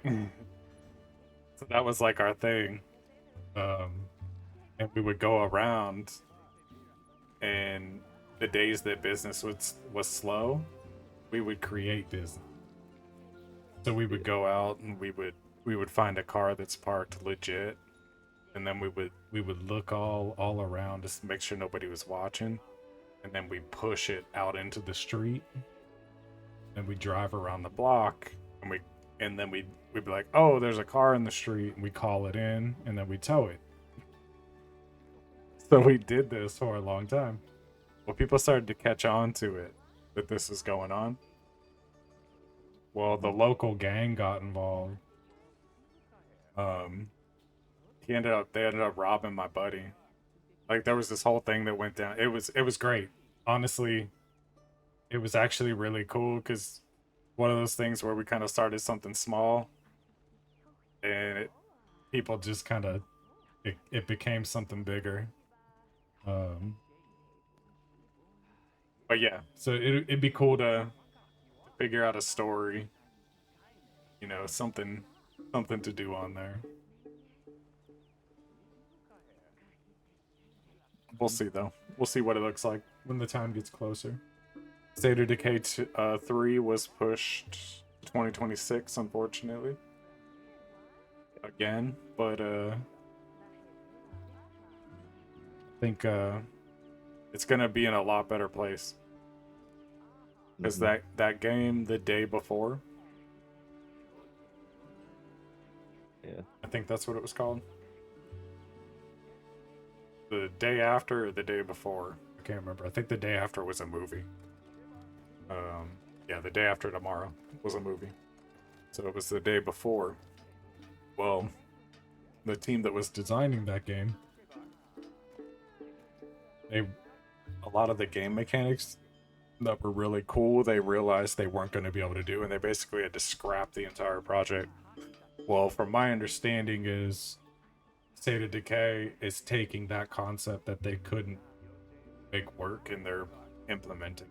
so that was like our thing. Um and we would go around, and the days that business was slow, we would create business. So we would Yeah. go out and we would find a car that's parked legit, and then we would look all around just to make sure nobody was watching, and then we push it out into the street, and we drive around the block, and then we'd be like, oh, there's a car in the street, and we call it in, and then we tow it. So we did this for a long time. Well, people started to catch on to it, that this is going on. Well, the Mm-hmm. local gang got involved. Um, they ended up robbing my buddy. Like there was this whole thing that went down. It was great. Honestly, it was actually really cool because one of those things where we kind of started something small, and people just kind of it became something bigger. Um, but yeah, so it'd be cool to figure out a story. You know, something to do on there. We'll see though. We'll see what it looks like when the time gets closer. State of Decay 3 was pushed to 2026, unfortunately. Again, but I think it's gonna be in a lot better place. Because that game the day before, Yeah. I think that's what it was called. The day after or the day before, I can't remember. I think the day after was a movie. Yeah, the day after tomorrow was a movie. So it was the day before. Well, the team that was designing that game, a lot of the game mechanics that were really cool, they realized they weren't going to be able to do, and they basically had to scrap the entire project. Well, from my understanding is State of Decay is taking that concept that they couldn't make work and they're implementing.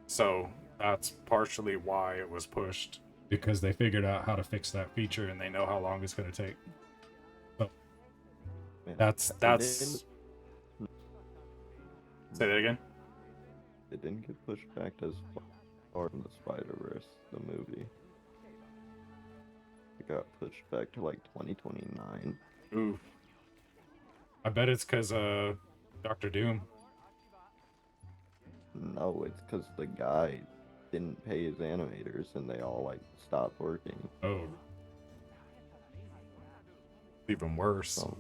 So that's partially why it was pushed, because they figured out how to fix that feature and they know how long it's going to take. So Man, that's Say say that again. It didn't get pushed back as far in the Spider-Verse, the movie. It got pushed back to like 2029. Ooh, I bet it's because Dr. Doom. No, it's because the guy didn't pay his animators and they all like stopped working. Oh, even worse. So,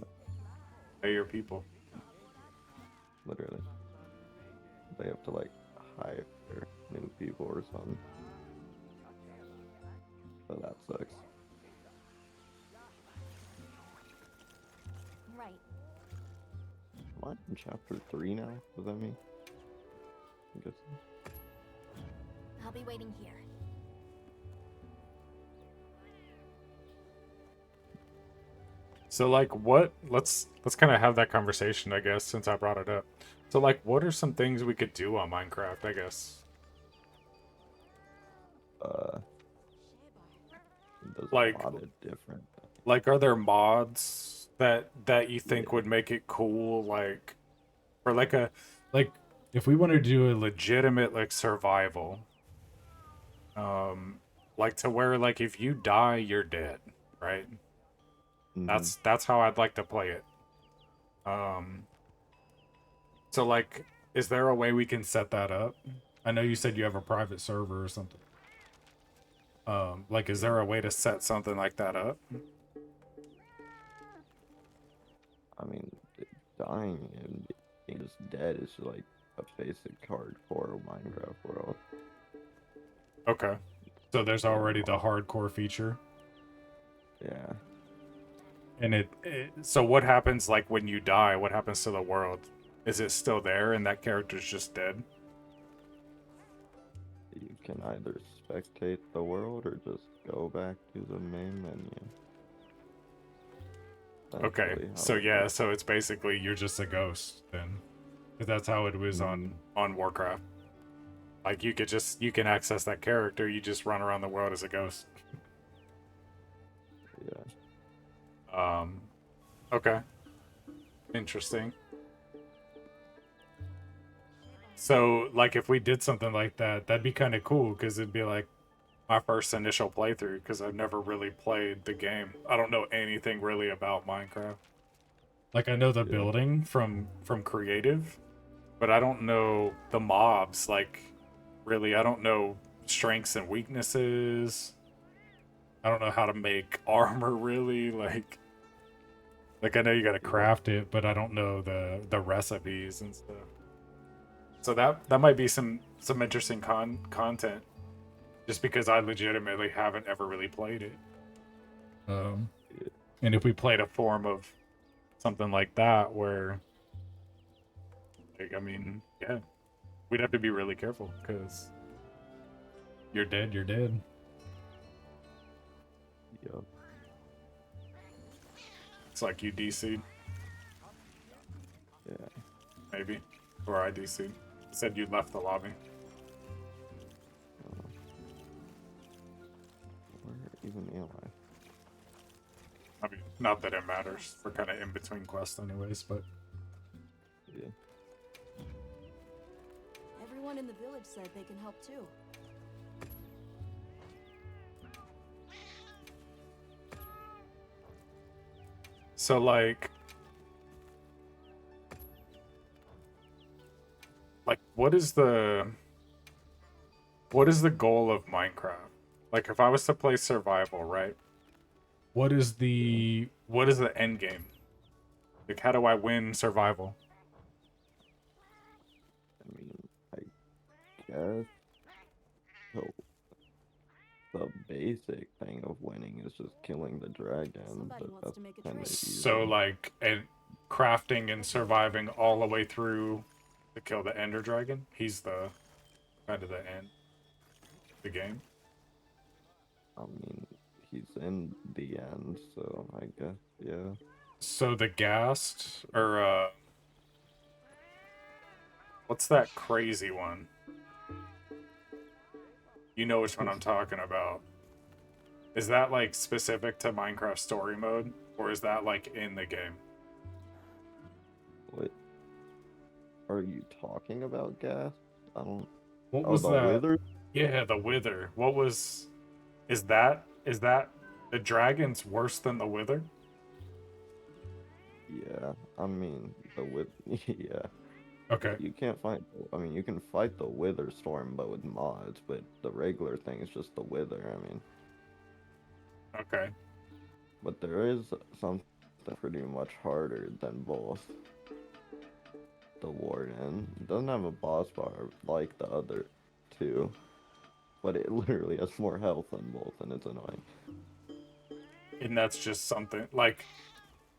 Pay your people. literally, they have to like hire new people or something. So that sucks. Right. Am I in chapter 3 now? Does that mean? I guess. I'll be waiting here. So like what let's kind of have that conversation, I guess, since I brought it up. So like what are some things we could do on Minecraft, I guess? There's Like- a lot of different. Like are there mods that you think would make it cool, like or like a like if we wanted to do a legitimate like survival, like to where like if you die you're dead, right? Mhm. That's how I'd like to play it. So like, is there a way we can set that up? I know you said you have a private server or something. Like, is there a way to set something like that up? I mean, dying and being just dead is like a basic hardcore Minecraft world. Okay. So there's already the hardcore feature. Yeah. And so what happens like when you die? What happens to the world? Is it still there and that character's just dead? You can either spectate the world or just go back to the main menu. That's Okay. really how So it yeah, works. so it's basically you're just a ghost then. 'Cause that's how it was on Warcraft. Like you can access that character, you just run around the world as a ghost. Yeah. Okay. Interesting. So, like, if we did something like that, that'd be kind of cool, because it'd be like my first initial playthrough, because I've never really played the game. I don't know anything really about Minecraft. Like, I know the building from creative, but I don't know the mobs, like, really. I don't know strengths and weaknesses. I don't know how to make armor, really, like I know you gotta craft it, but I don't know the recipes and stuff. So that might be some interesting content, just because I legitimately haven't ever really played it. And if we played a form of something like that, where, like, I mean, yeah, we'd have to be really careful, because you're dead, you're dead. Yup. It's like you DC'd, Yeah. maybe, or I DC'd. Said you left the lobby. Even me alive. I mean, not that it matters. We're kind of in between quests anyways, but Yeah. Everyone in the village said they can help too. so like what is the goal of Minecraft? Like if I was to play survival, right? What is the end game? Like how do I win survival? I mean, I guess the basic thing of winning is just killing the dragon, Somebody but wants that's to make a kind of trade. So easy. like and crafting and surviving all the way through to kill the Ender Dragon. He's the kind of the end of the game. I mean, he's in the end, so I guess, yeah. So the ghast or what's that crazy one? You know which one I'm talking about. Is that like specific to Minecraft story mode or is that like in the game? What are you talking about, Gas? I don't. What Oh, was the that? Wither? Yeah, the Wither. What was is that the dragon's worse than the Wither? Yeah, I mean, the Wither. Yeah. Okay. You can't fight. I mean, you can fight the Wither Storm, but with mods, but the regular thing is just the Wither, I mean. Okay. But there is something pretty much harder than both. The Warden. It doesn't have a boss bar like the other two, but it literally has more health than both, and it's annoying. And that's just something like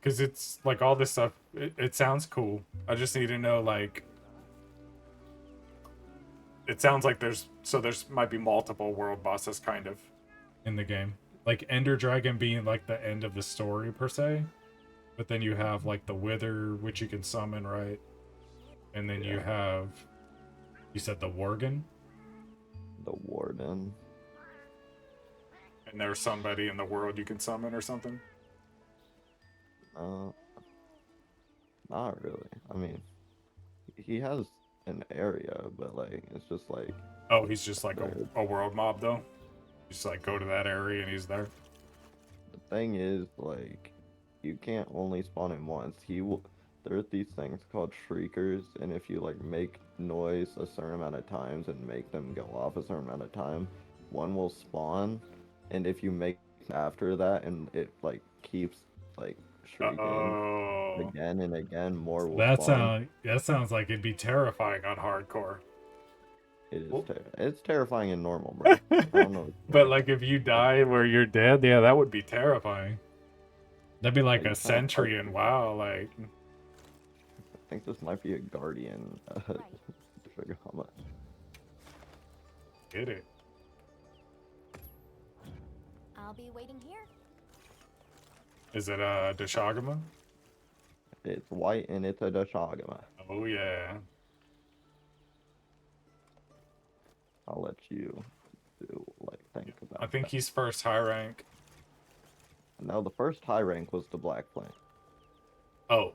because it's like all this stuff it sounds cool. I just need to know like it sounds like there's might be multiple world bosses kind of in the game. Like Ender Dragon being like the end of the story per se. But then you have like the Wither, which you can summon, right? And then you Yeah, have you said the Worgen, the Warden. and there's somebody in the world you can summon or something. Uh, Not really. I mean, he has an area, but like, it's just like, Oh, he's just like there. a world mob though. Just like go to that area and he's there. The thing is, like, you can't only spawn him once. He will. There are these things called shriekers, and if you like make noise a certain amount of times and make them go off a certain amount of time, one will spawn, and if you make after that and it like keeps like shrieking Oh, again and again, more will that spawn. sounds like it'd be terrifying on hardcore. It is Well, it's terrifying in normal, bro. I don't know. but like if you die where you're dead, yeah, that would be terrifying. That'd be like a You kind of fight. sentry in WoW. Like, I think this might be a guardian Right. Dragama. get it. I'll be waiting here. Is it Deshagama? It's white and it's a Dashagama. Oh yeah. I'll let you do like think about I think that. he's first high rank. Now the first high rank was the Black Flame, Oh,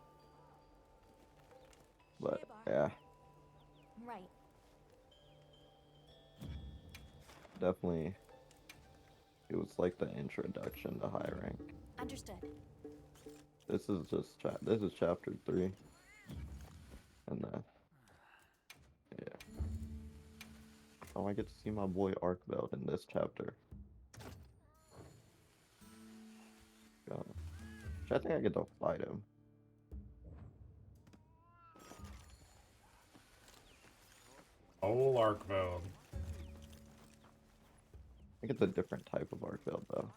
but yeah, Right. definitely it was like the introduction to high rank. Understood. This is just this is chapter 3, and yeah. Oh, I get to see my boy Arcbelt in this chapter. God. I think I get to fight him. Old Arkveld. I think it's a different type of Arcbelt though.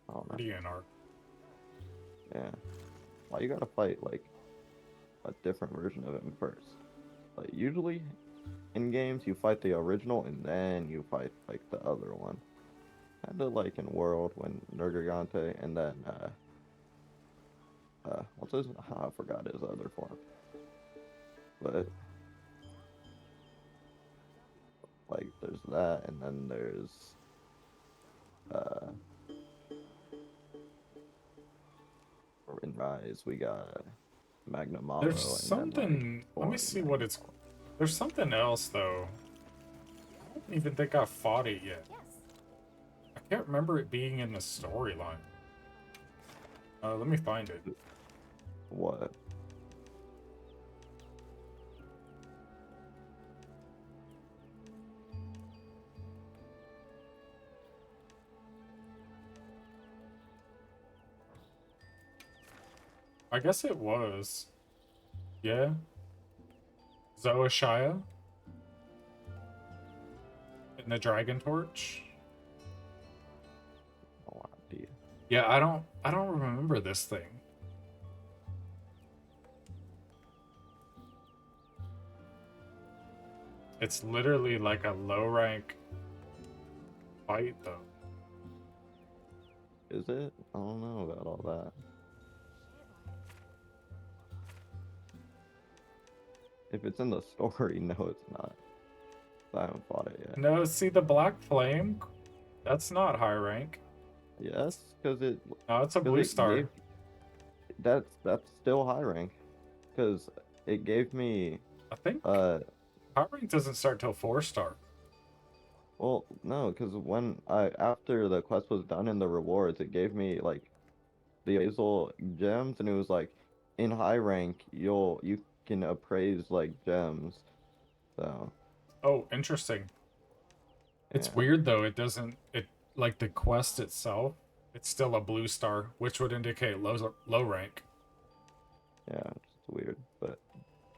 I don't know. Guardian Arc. Yeah. Why you gotta fight like a different version of him first? Like usually in games you fight the original and then you fight like the other one. Kinda like in World when Nergigante and then what's his I forgot his other form. But like there's that and then there's fries. We got Magnum There's Malo, and then like something. Let me 4 see what Magnum it's. Malo. There's something else though. I don't even think I fought it yet. Yes. I can't remember it being in the storyline. Let me find it. What? I guess it was. Yeah. Zoashia and the Dragon Torch. No idea. Yeah, I don't remember this thing. It's literally like a low rank fight though. Is it? I don't know about all that. If it's in the story, no, it's not. I haven't fought it yet. No, see the Black Flame? That's not high rank. Yes, because No, it's a blue star. gave that's still high rank, because it gave me I think uh high rank doesn't start till 4-star. well no, because when I after the quest was done in the rewards, it gave me like the appraisal gems, and it was like in high rank you can appraise like gems. So Oh, interesting. It's yeah, weird though. It doesn't. It like the quest itself. It's still a blue star, which would indicate low rank. yeah, it's weird, but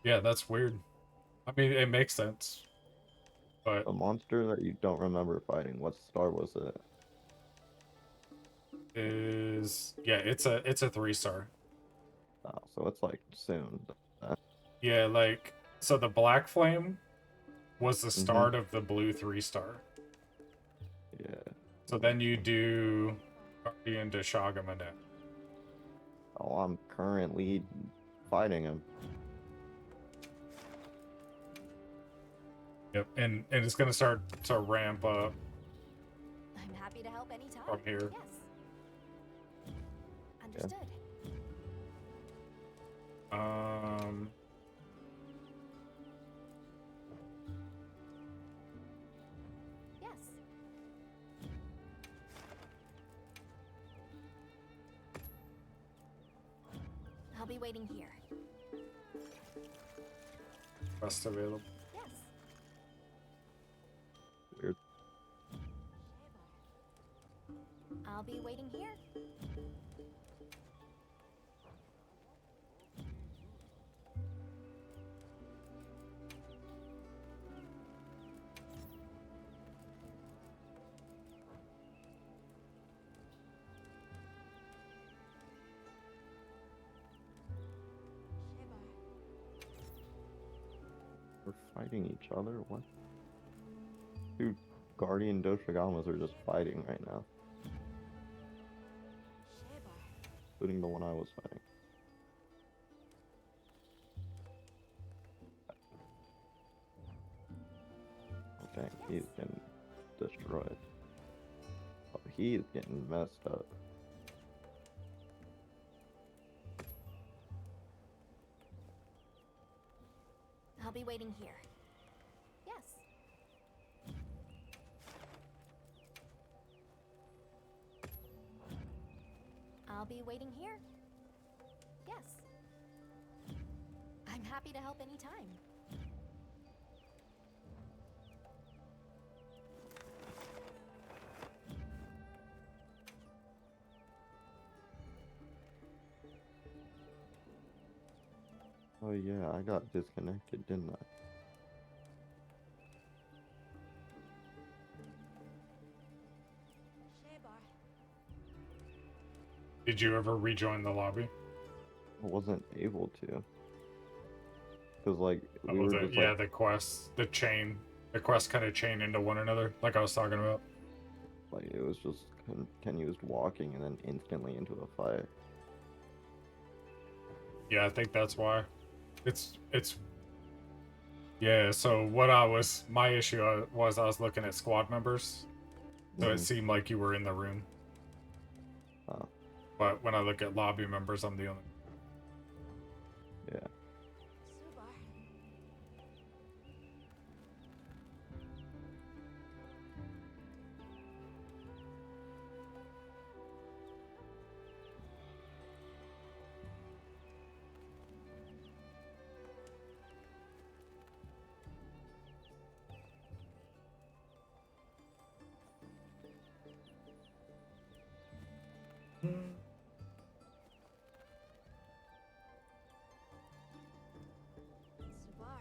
Yeah, that's weird. I mean, it makes sense, but a monster that you don't remember fighting, what star was it? is yeah, it's a 3-star. Oh, so it's like soon. Yeah, like so the Black Flame was the Mm-hmm. start of the blue 3-star. Yeah. So then you do Guardian de Shagamanet. Oh, I'm currently fighting him. Yep, and it's gonna start to ramp up I'm happy to help anytime. from here. Yes. Understood. Um, Yes. I'll be waiting here. quest available. Yes. Weird. I'll be waiting here. We're fighting each other? What? Two Guardian Doshagamas are just fighting right now. Including the one I was fighting. Okay, he's getting destroyed. Oh, he's getting messed up. I'll be waiting here. Yes. I'll be waiting here. Yes. I'm happy to help anytime. Oh yeah, I got disconnected, didn't I? Did you ever rejoin the lobby? I wasn't able to. Cause like we Oh, were the, just yeah, like the quest, the quests kind of chain into one another, like I was talking about. it was just continuous walking and then instantly into a fight. Yeah, I think that's why. It's yeah. So my issue was I was looking at squad members, so it Mhm. seemed like you were in the room. Oh. But when I look at lobby members, I'm the only. It's the bar.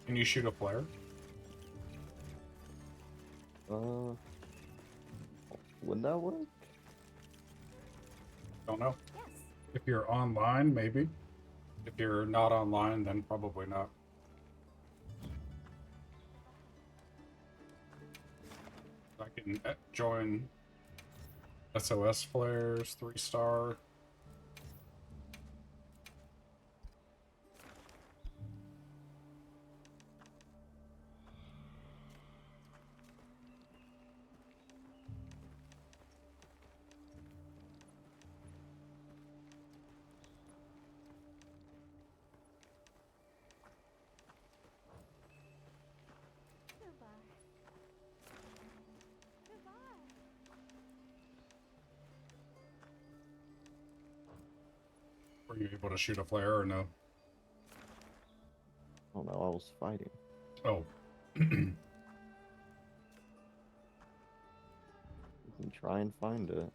Can you shoot a flare? Would that work? Don't know. Yes. If you're online, maybe. If you're not online, then probably not. I can join SOS flares, 3-star. The bar. The bar. Were you able to shoot a flare or no? Oh no, I was fighting. Oh. You can try and find it.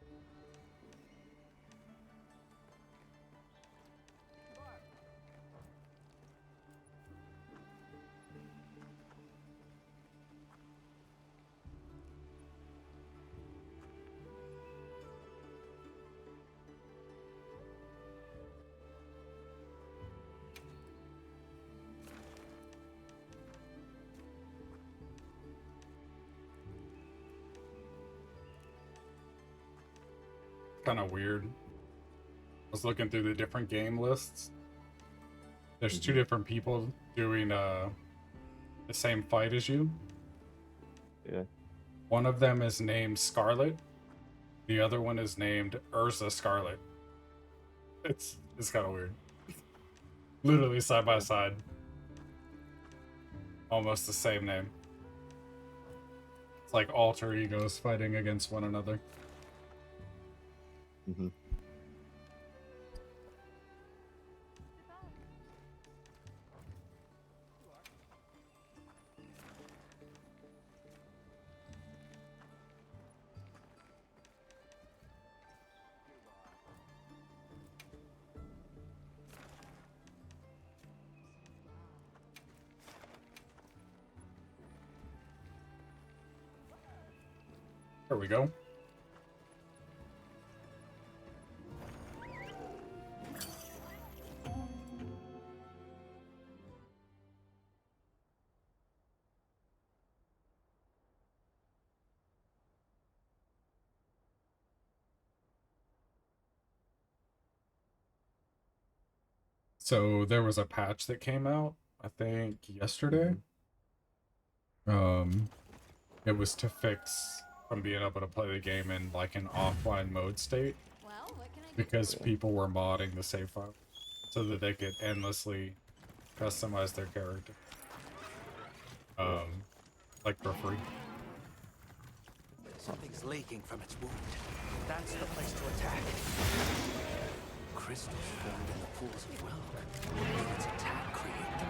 Kind of weird. I was looking through the different game lists. There's two different people doing the same fight as you. Yeah. One of them is named Scarlet. The other one is named Urza Scarlet. It's kind of weird. Literally side by side. Almost the same name. It's like alter egos fighting against one another. Mm-hmm. There we go. So there was a patch that came out, I think yesterday. It was to fix from being able to play the game in like an offline mode state Well, what can I do? because people were modding the save file so that they could endlessly customize their character. Like for free. Something's leaking from its wound. That's the place to attack. Crystals formed in the pools of will. If its attack create them.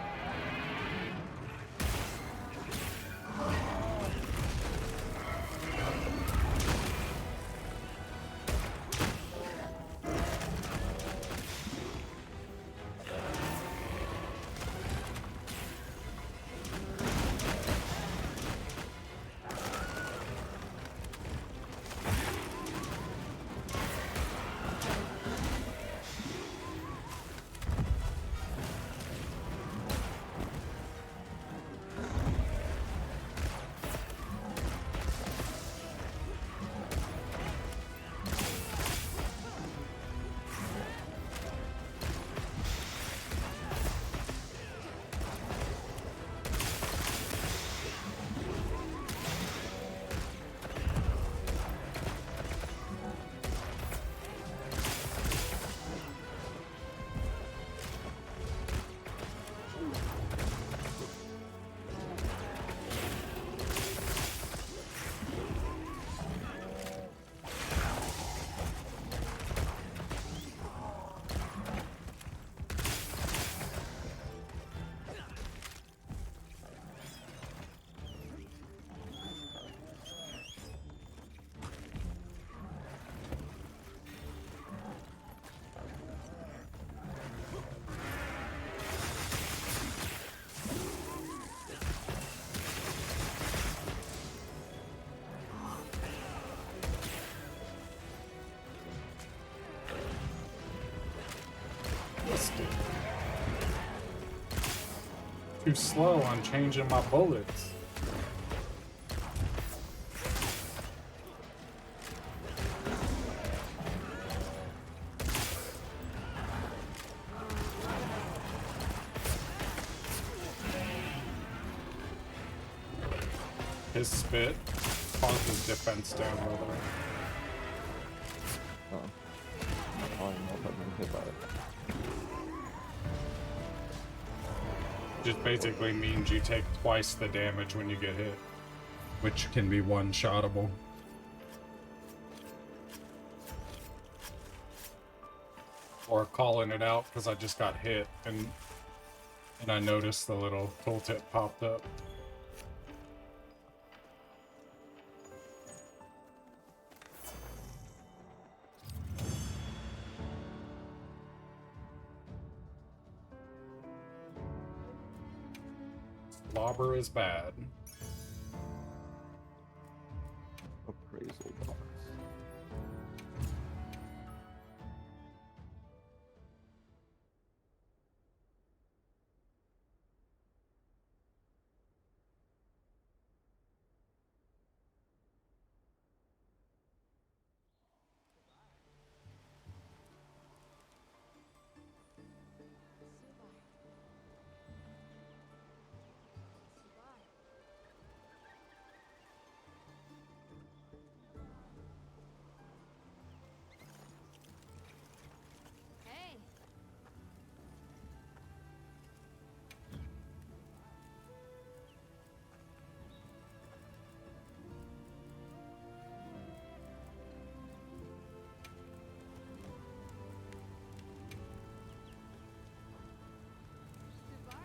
bastard. Too slow on changing my bullets. His spit causes defense down by the way. Oh. I don't know if I've been hit by it. Just basically means you take twice the damage when you get hit, which can be one-shottable. Or calling it out because I just got hit and I noticed the little tooltip popped up. Slobber is bad. Appraisal box. Hey. Subar.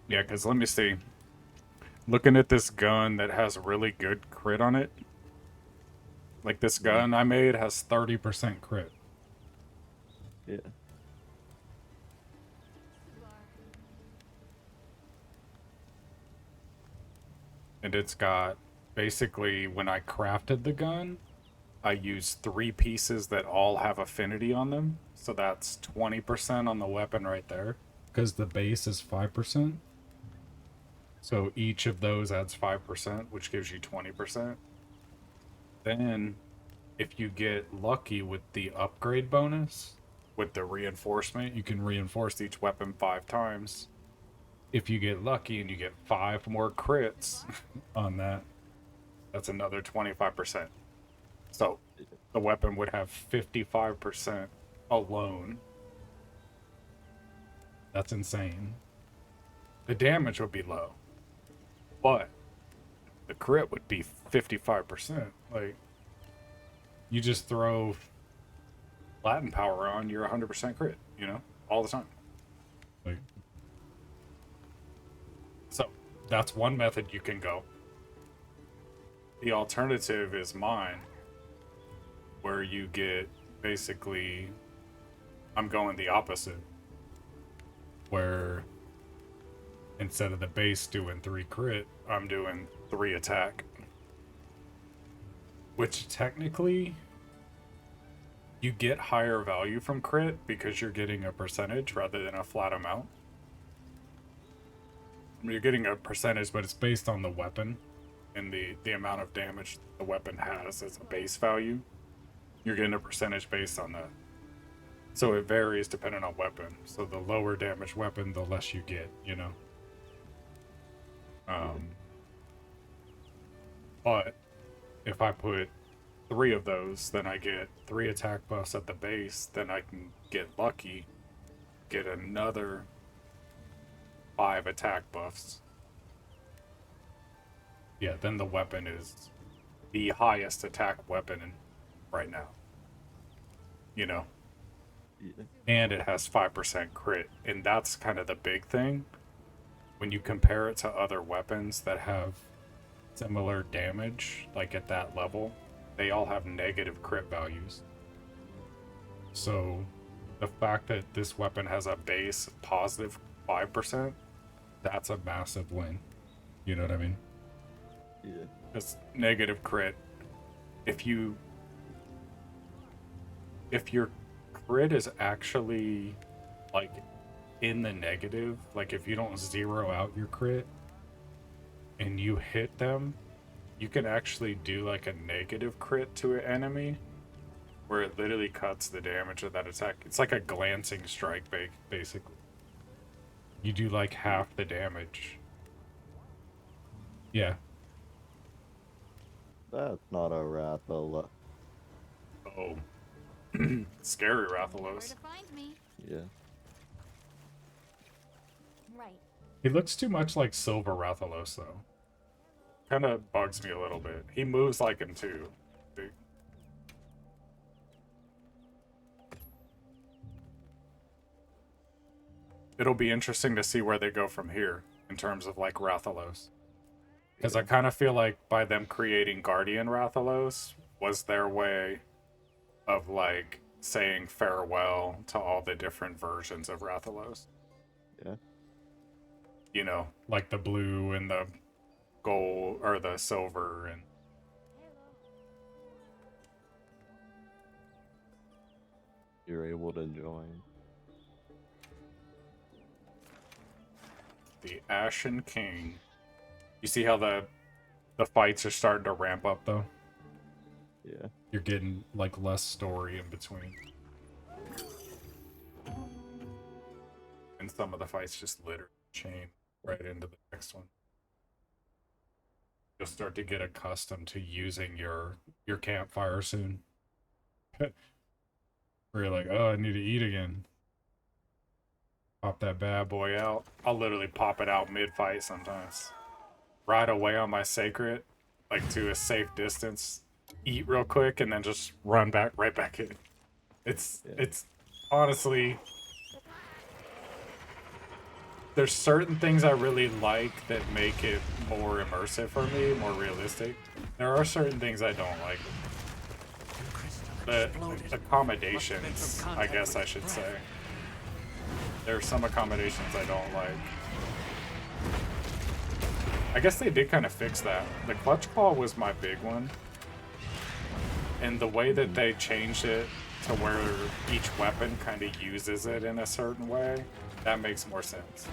Yeah, because let me see. Looking at this gun that has really good crit on it. Like this gun I made has 30% crit. Yeah. Subar. And it's got, basically, when I crafted the gun, I used 3 pieces that all have affinity on them. So that's 20% on the weapon right there. Because the base is 5%. So each of those adds 5%, which gives you 20%. Then, if you get lucky with the upgrade bonus, with the reinforcement, you can reinforce each weapon 5 times. If you get lucky and you get 5 more crits on that, that's another 25%. So the weapon would have 55% alone. That's insane. The damage would be low, but the crit would be 55%. Like, you just throw Latin power on, you're 100% crit, you know, all the time. Like, so that's one method you can go. The alternative is mine, where you get basically, I'm going the opposite, where instead of the base doing 3 crit, I'm doing 3 attack. Which technically, you get higher value from crit because you're getting a percentage rather than a flat amount. You're getting a percentage, but it's based on the weapon and the amount of damage the weapon has as a base value. You're getting a percentage based on that. So it varies depending on weapon. So the lower damage weapon, the less you get, you know? But if I put 3 of those, then I get 3 attack buffs at the base, then I can get lucky, get another 5 attack buffs. Yeah, then the weapon is the highest attack weapon right now. You know? Yeah. And it has 5% crit. And that's kind of the big thing. when you compare it to other weapons that have similar damage, like at that level, they all have negative crit values. So the fact that this weapon has a base positive 5%, that's a massive win. You know what I mean? Yeah. Because negative crit, if your crit is actually like in the negative, like if you don't zero out your crit and you hit them, you can actually do like a negative crit to an enemy where it literally cuts the damage of that attack. It's like a glancing strike, basically. You do like half the damage. Yeah. That's not a Rathala. Oh. Scary Where Rathalos. to find me? Yeah. Right. He looks too much like Silver Rathalos, though. Kind of bugs me a little bit. He moves like him, too. Dude. It'll be interesting to see where they go from here in terms of, like, Rathalos. Because I kind of feel like by them creating Guardian Rathalos was their way of, like, saying farewell to all the different versions of Rathalos. Yeah. You know, like the blue and the gold, or the silver, and You're able to join. the Ashen King. You see how the fights are starting to ramp up, though? Yeah. You're getting, like, less story in between. And some of the fights just literally chain right into the next one. You'll start to get accustomed to using your campfire soon. Where you're like, oh, I need to eat again. Pop that bad boy out. I'll literally pop it out mid-fight sometimes. Ride away on my sacred, like to a safe distance, eat real quick, and then just run back right back in. It's honestly, there's certain things I really like that make it more immersive for me, more realistic. There are certain things I don't like. The accommodations, I guess I should say. There are some accommodations I don't like. I guess they did kind of fix that. The clutch claw was my big one. And the way that they changed it to where each weapon kind of uses it in a certain way, that makes more sense.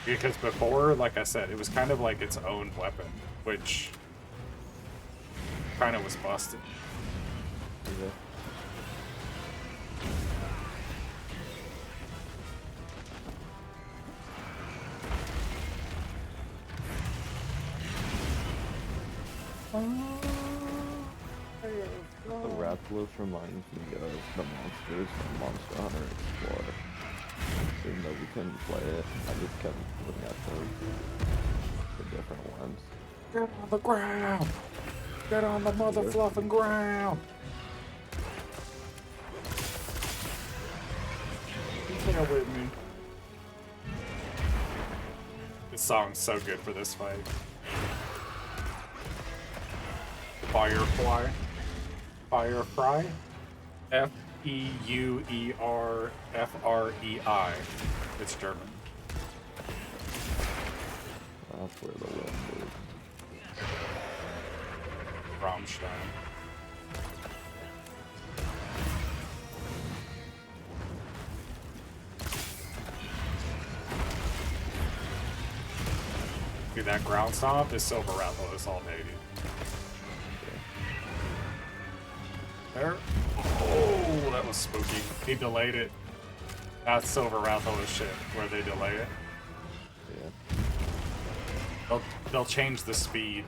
Because before, like I said, it was kind of like its own weapon, which kind of was busted. Yeah. The Rathalos reminds me of the monsters from Monster Hunter Explorer. Even though we couldn't play it, I just kept looking at the different ones. Get on the ground! Get on the mother fluffing ground! Bear with me. This song's so good for this fight. Firefly. Firefly. Feuerfrei. It's German. That's where the wind is. Rammstein. Dude, that ground stomp is Silver Rathalos all day, dude. There. Oh, that was spooky. He delayed it. That's Silver Rathalos shit, where they delay it. Yeah. They'll change the speed.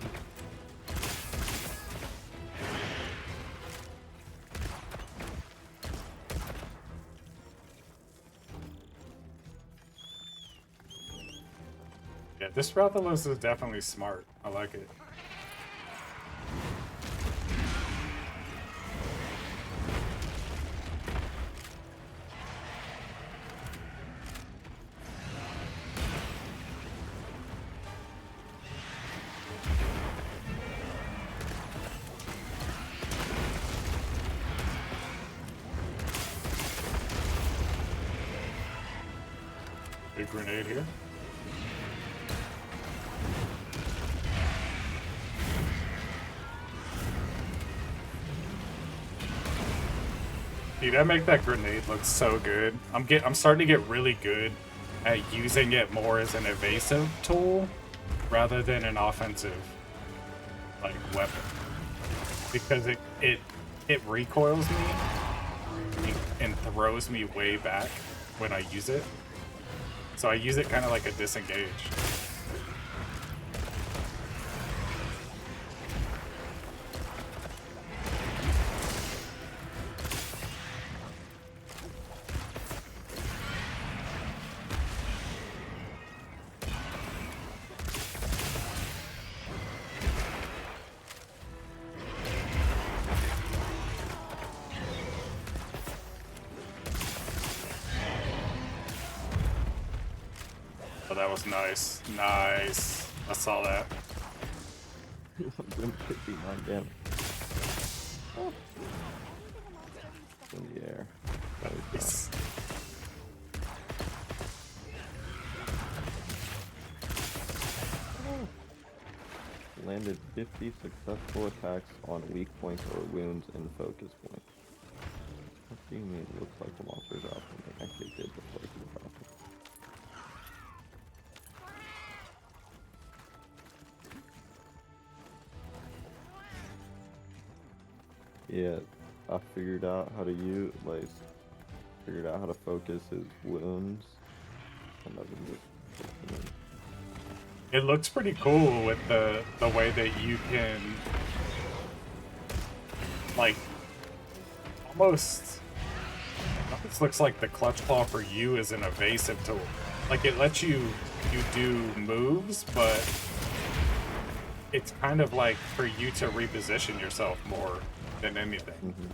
Yeah, this Rathalos is definitely smart. I like it. Big grenade here. Dude, I make that grenade look so good. I'm starting to get really good at using it more as an evasive tool rather than an offensive like weapon. Because it recoils me and throws me way back when I use it. So I use it kind of like a disengage. Oh, that was nice. Nice. I saw that. 159 damage. Oh. In the air. That was Nice. landed 50 successful attacks on weak points or wounds in focus points. What do you mean it looks like the monsters are often they actually did look like the problem. Yeah, I figured out how to figured out how to focus his wounds, and I've been just fixing them. It looks pretty cool with the way that you can like almost looks like the clutch claw for you is an evasive tool. Like it lets you do moves, but it's kind of like for you to reposition yourself more than anything. Mm-hmm.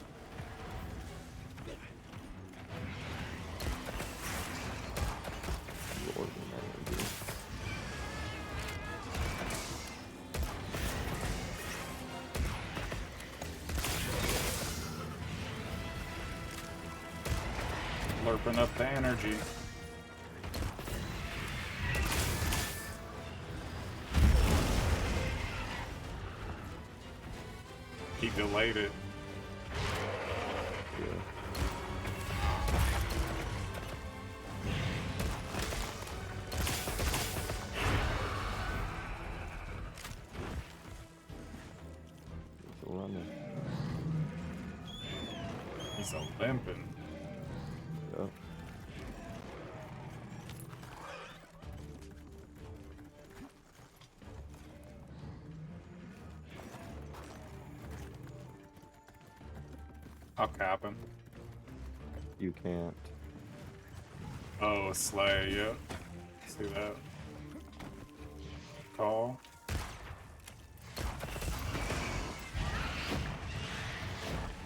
Lord, what am I gonna do? Slurping up the energy. He delayed it. Yeah. It's a runner. He's a limping. Yeah. I'll cap him. You can't. Oh, Slay, yep. See that? Call.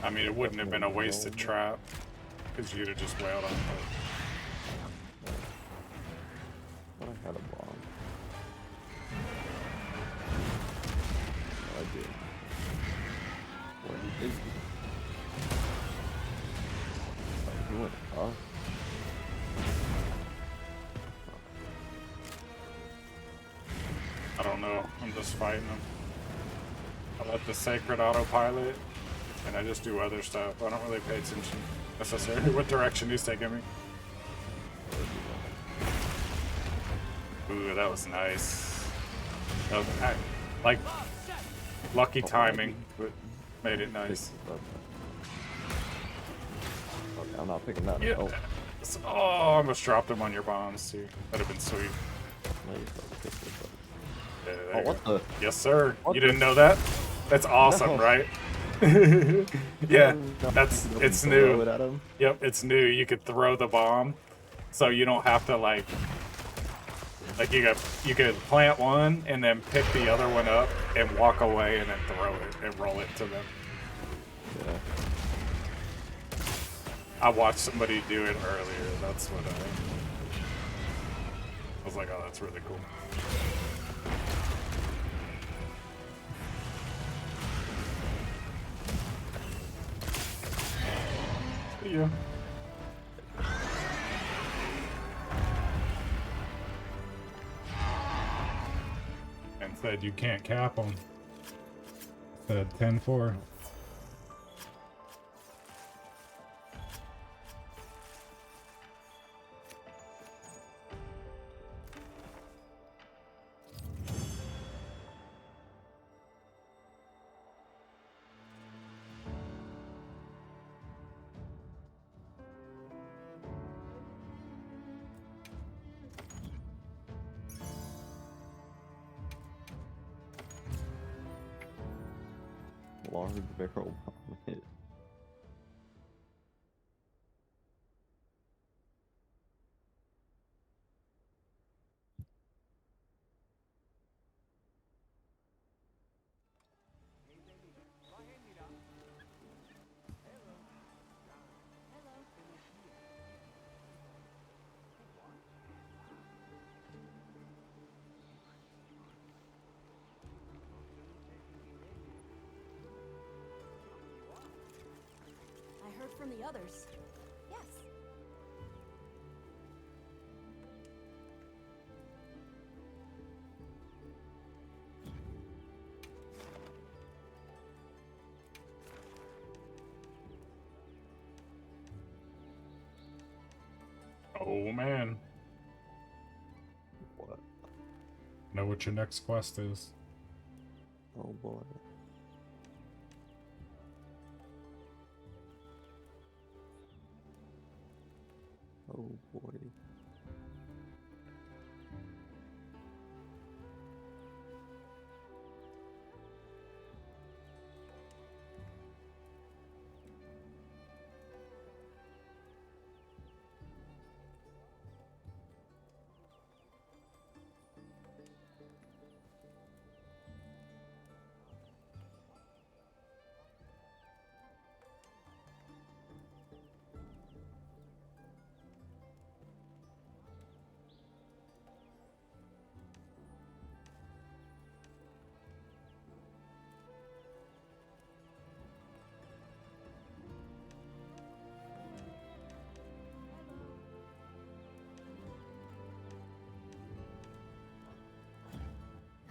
I mean, it wouldn't have been a wasted trap, because you'd have just wailed on it. Thought I had a bomb. I did. What did he? He went up. I don't know. I'm just fighting him. I let the sacred autopilot, and I just do other stuff. I don't really pay attention necessarily what direction he's taking me. Ooh, that was nice. That was, like, lucky timing, but made it nice. Okay, I'm not picking that Yeah. up. Oh, I almost dropped him on your bombs, too. That'd have been sweet. No, you gotta pick this up. Yeah, there Oh, you what go. the? Yes, sir. What You the- didn't know that? That's awesome, No. right? Yeah, No, that's you don't it's throw new. it at him. Yep, it's new. You could throw the bomb, so you don't have to like you could plant one and then pick the other one up and walk away and then throw it and roll it to them. Yeah. I watched somebody do it earlier. That's what I was like, oh, that's really cool. Yeah. Said you can't cap them. Said 10-4. Large barrel bomb hit. I heard from the others. Yes. Oh man. What? Know what your next quest is. Oh boy. Oh boy.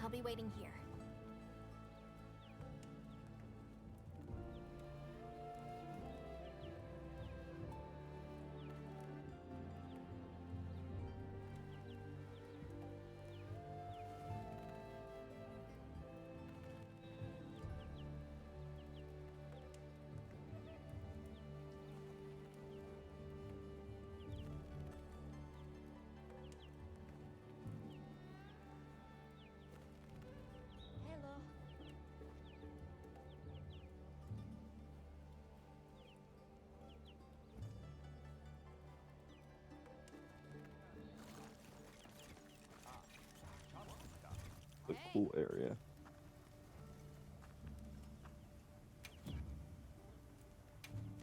I'll be waiting here. Hello. The cool area.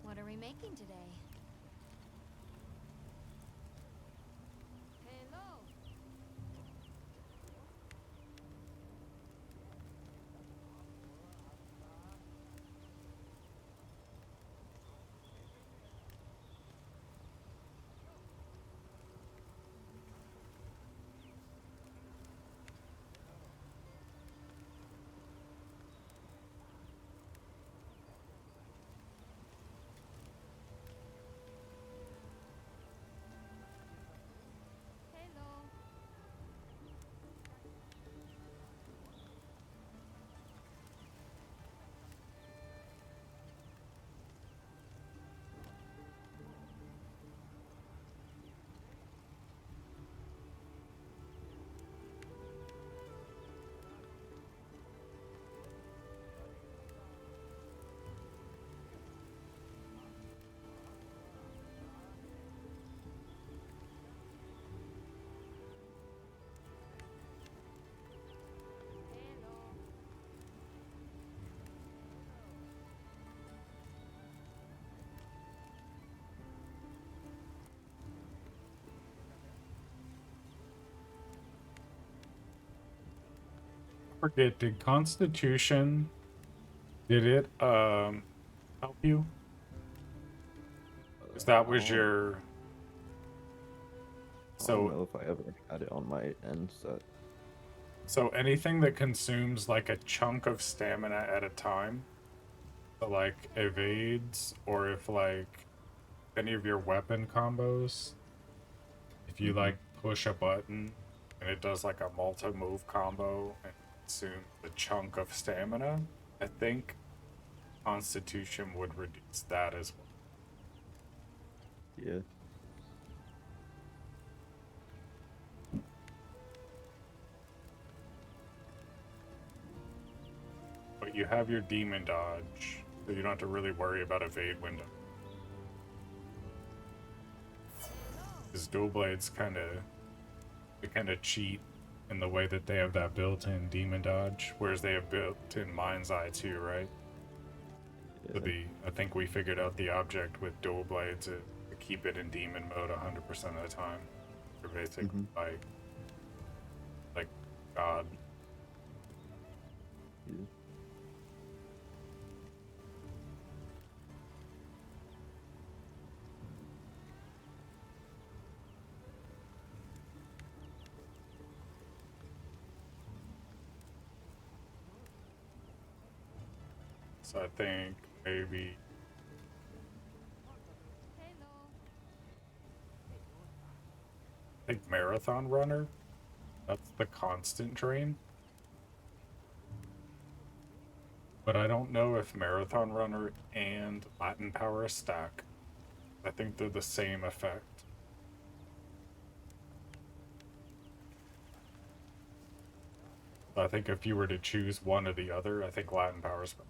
What are we making today? Hello. Hello. Hello. Forget, did Constitution, did it help you? Because that was I don't your, I don't so know if I ever had it on my end set. So anything that consumes like a chunk of stamina at a time, so like evades, or if like any of your weapon combos, if you like push a button and it does like a multi-move combo and consumes a chunk of stamina, I think Constitution would reduce that as well. Yeah. But you have your demon dodge, so you don't have to really worry about evade window. Because dual blades kind of cheat in the way that they have that built-in demon dodge, whereas they have built-in mind's eye too, right? So Yeah. I think we figured out the object with dual blades to keep it in demon mode 100% of the time. You're basically like God. Yeah. So I think maybe marathon runner. That's the constant drain. But I don't know if marathon runner and Latin power stack. I think they're the same effect. I think if you were to choose one or the other, I think Latin power's better.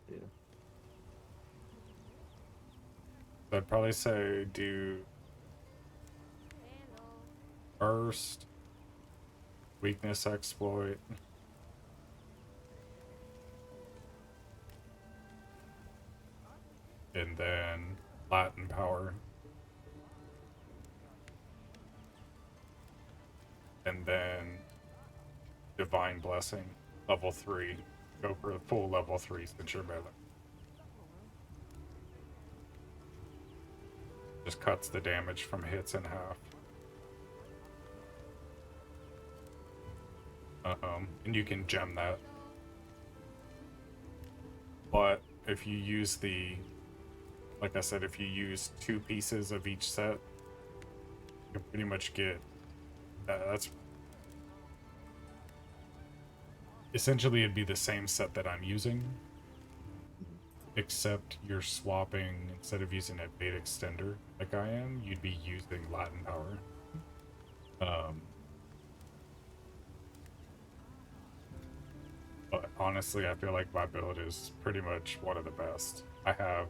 Yeah. So I'd probably say do burst, weakness exploit, and then Latin power, and then divine blessing, level 3. Go for the full level 3 since you're melee. Just cuts the damage from hits in half. And you can gem that. But if you use like I said, if you use 2 pieces of each set, you can pretty much get, that's essentially it'd be the same set that I'm using, except you're swapping, instead of using a bait extender like I am, you'd be using Latin power. But honestly, I feel like my build is pretty much one of the best. I have,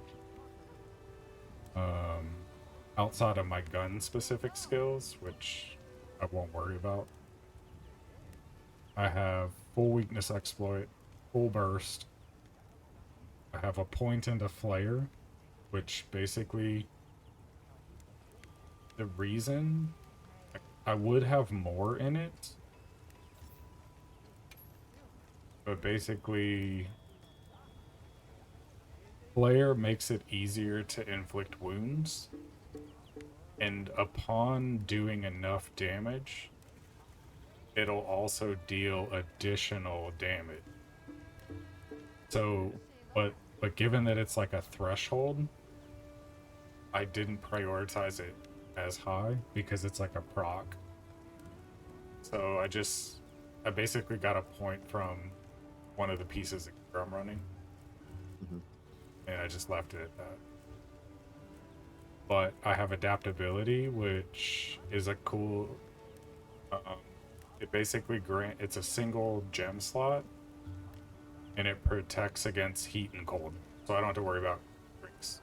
outside of my gun specific skills, which I won't worry about, I have full weakness exploit, full burst. I have a point and a flare, which basically the reason I would have more in it, but basically flare makes it easier to inflict wounds, and upon doing enough damage, it'll also deal additional damage. So, but given that it's like a threshold, I didn't prioritize it as high because it's like a proc. So I basically got a point from one of the pieces of gear I'm running, and I just left it at that. But I have adaptability, which is a cool. It basically it's a single gem slot, and it protects against heat and cold, so I don't have to worry about drinks.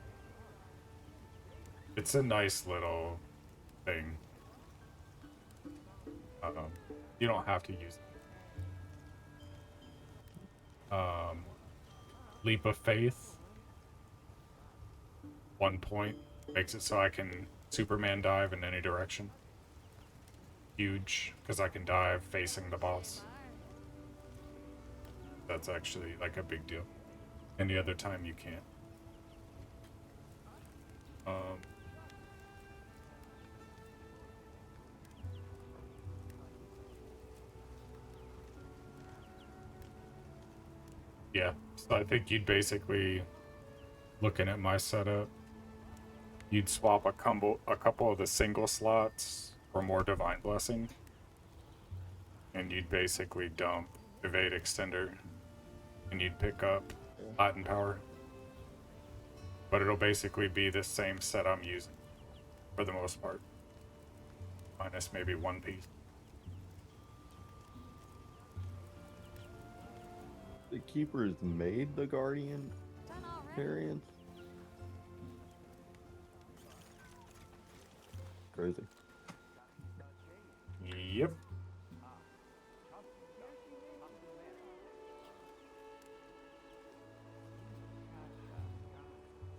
It's a nice little thing. You don't have to use it. Leap of faith, 1 point, makes it so I can Superman dive in any direction. Huge, because I can dive facing the boss. That's actually like a big deal. Any other time you can't. Yeah, so I think you'd basically, looking at my setup, you'd swap a couple of the single slots for more Divine Blessing, and you'd basically dump Evade Extender, and you'd pick up Latin Power. But it'll basically be the same set I'm using, for the most part. Minus maybe one piece. The Keepers made the Guardian Done already? variant. Crazy. Yep.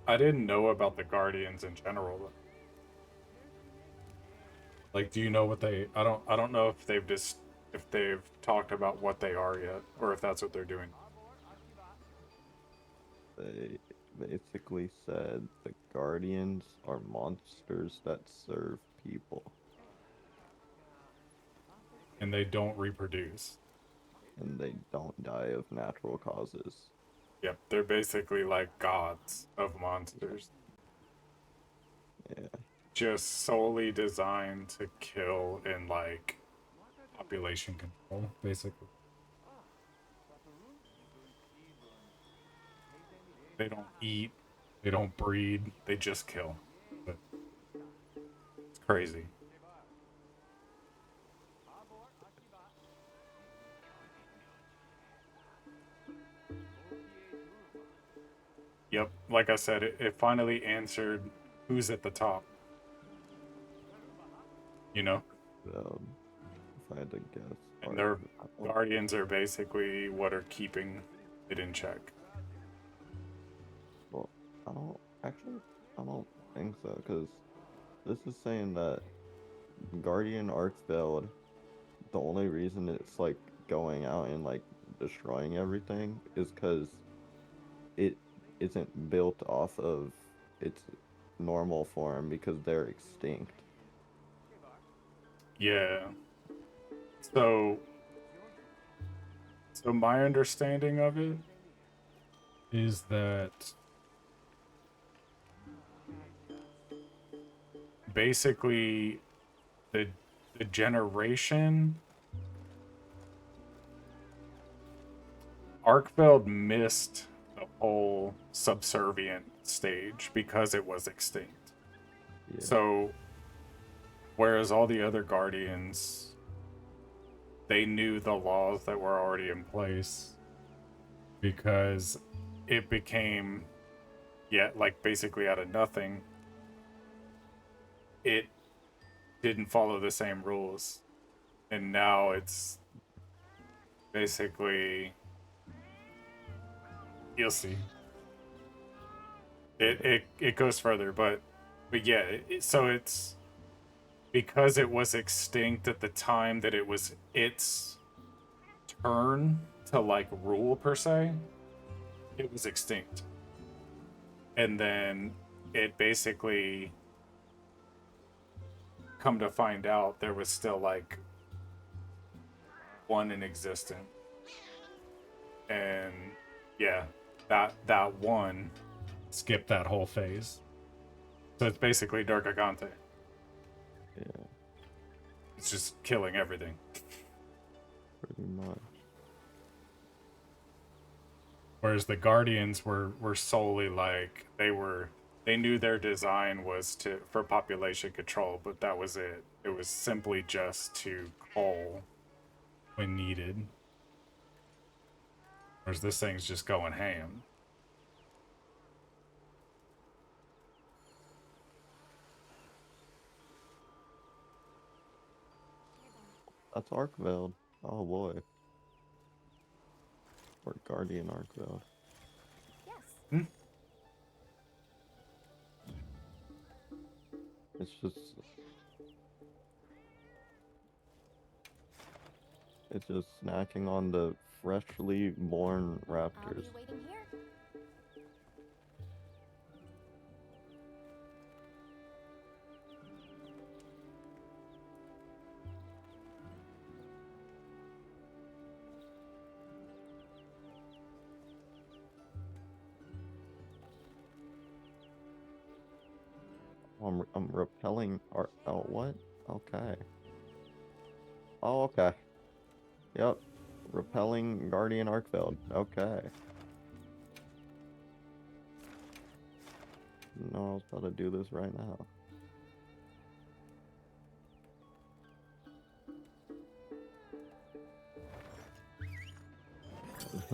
I didn't know about the Guardians in general. Like, do you know what they? I don't know if they've talked about what they are yet, or if that's what they're doing. They basically said the Guardians are monsters that serve people. And they don't reproduce. And they don't die of natural causes. Yep, they're basically like gods of monsters. Yeah. Just solely designed to kill and like population control, basically. They don't eat, they don't breed, they just kill. But it's crazy. Yep, like I said, it finally answered who's at the top. You know? If I had to guess. And their guardians are basically what are keeping it in check. Well, I don't think so, because this is saying that Guardian Archveld, the only reason it's like going out and like destroying everything is because it isn't built off of its normal form because they're extinct. Yeah. So my understanding of it is that basically the generation Arkfeld missed the whole subservient stage because it was extinct. Yeah. So whereas all the other guardians, they knew the laws that were already in place because it became, yeah, like basically out of nothing, it didn't follow the same rules. And now it's basically, you'll see. It goes further, but yeah, so it's because it was extinct at the time that it was its turn to like rule per se, it was extinct. And then it basically, come to find out, there was still like one in existence. And yeah, that one skipped that whole phase. So it's basically Dark Agante. Yeah, It's just killing everything. pretty much. Whereas the Guardians were solely like they knew their design was for population control, but that was it. It was simply just to cull when needed. Whereas this thing's just going ham. That's Arkveld. Oh boy. Or Guardian Arkveld. Yes. It's just snacking on the freshly born I'll raptors. be waiting here. I'm repelling art. Oh, what? Okay. Oh, okay. Yep. Repelling Guardian Arkfeld. Okay. No, I was about to do this right now.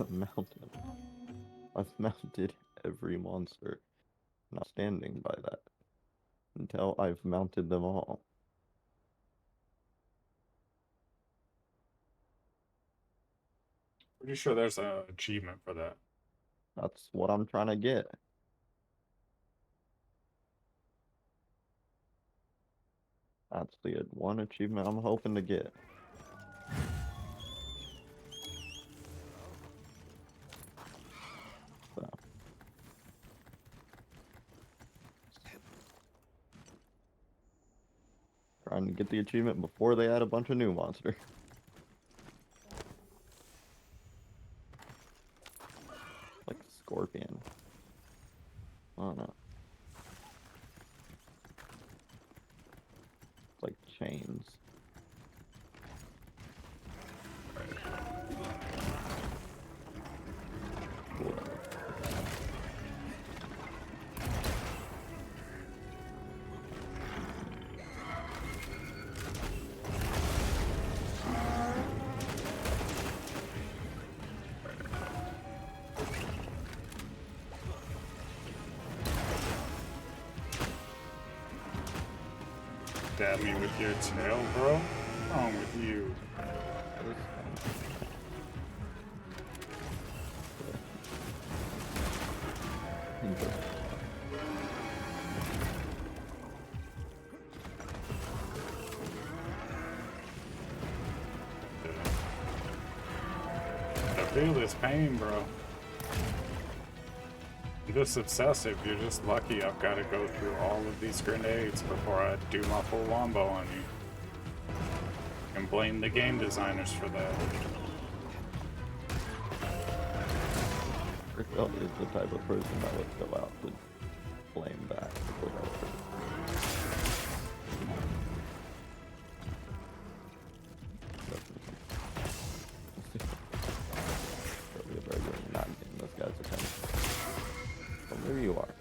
Mounted. I've mounted every monster. Not standing by that until I've mounted them all. Pretty sure there's an achievement for that. That's what I'm trying to get. That's the one achievement I'm hoping to get. So. Trying to get the achievement before they add a bunch of new monsters. Like a scorpion. I don't know. It's like chains. Whatever. Stab me with your tail, bro? What's wrong with you? I feel this pain, bro. You're just obsessive. You're just lucky I've got to go through all of these grenades before I do my full wombo on you. And blame the game designers for that. Rickville is the type of person that would go out to blame back for that person. Probably a burger and not getting this guy's attention. Well, there you are.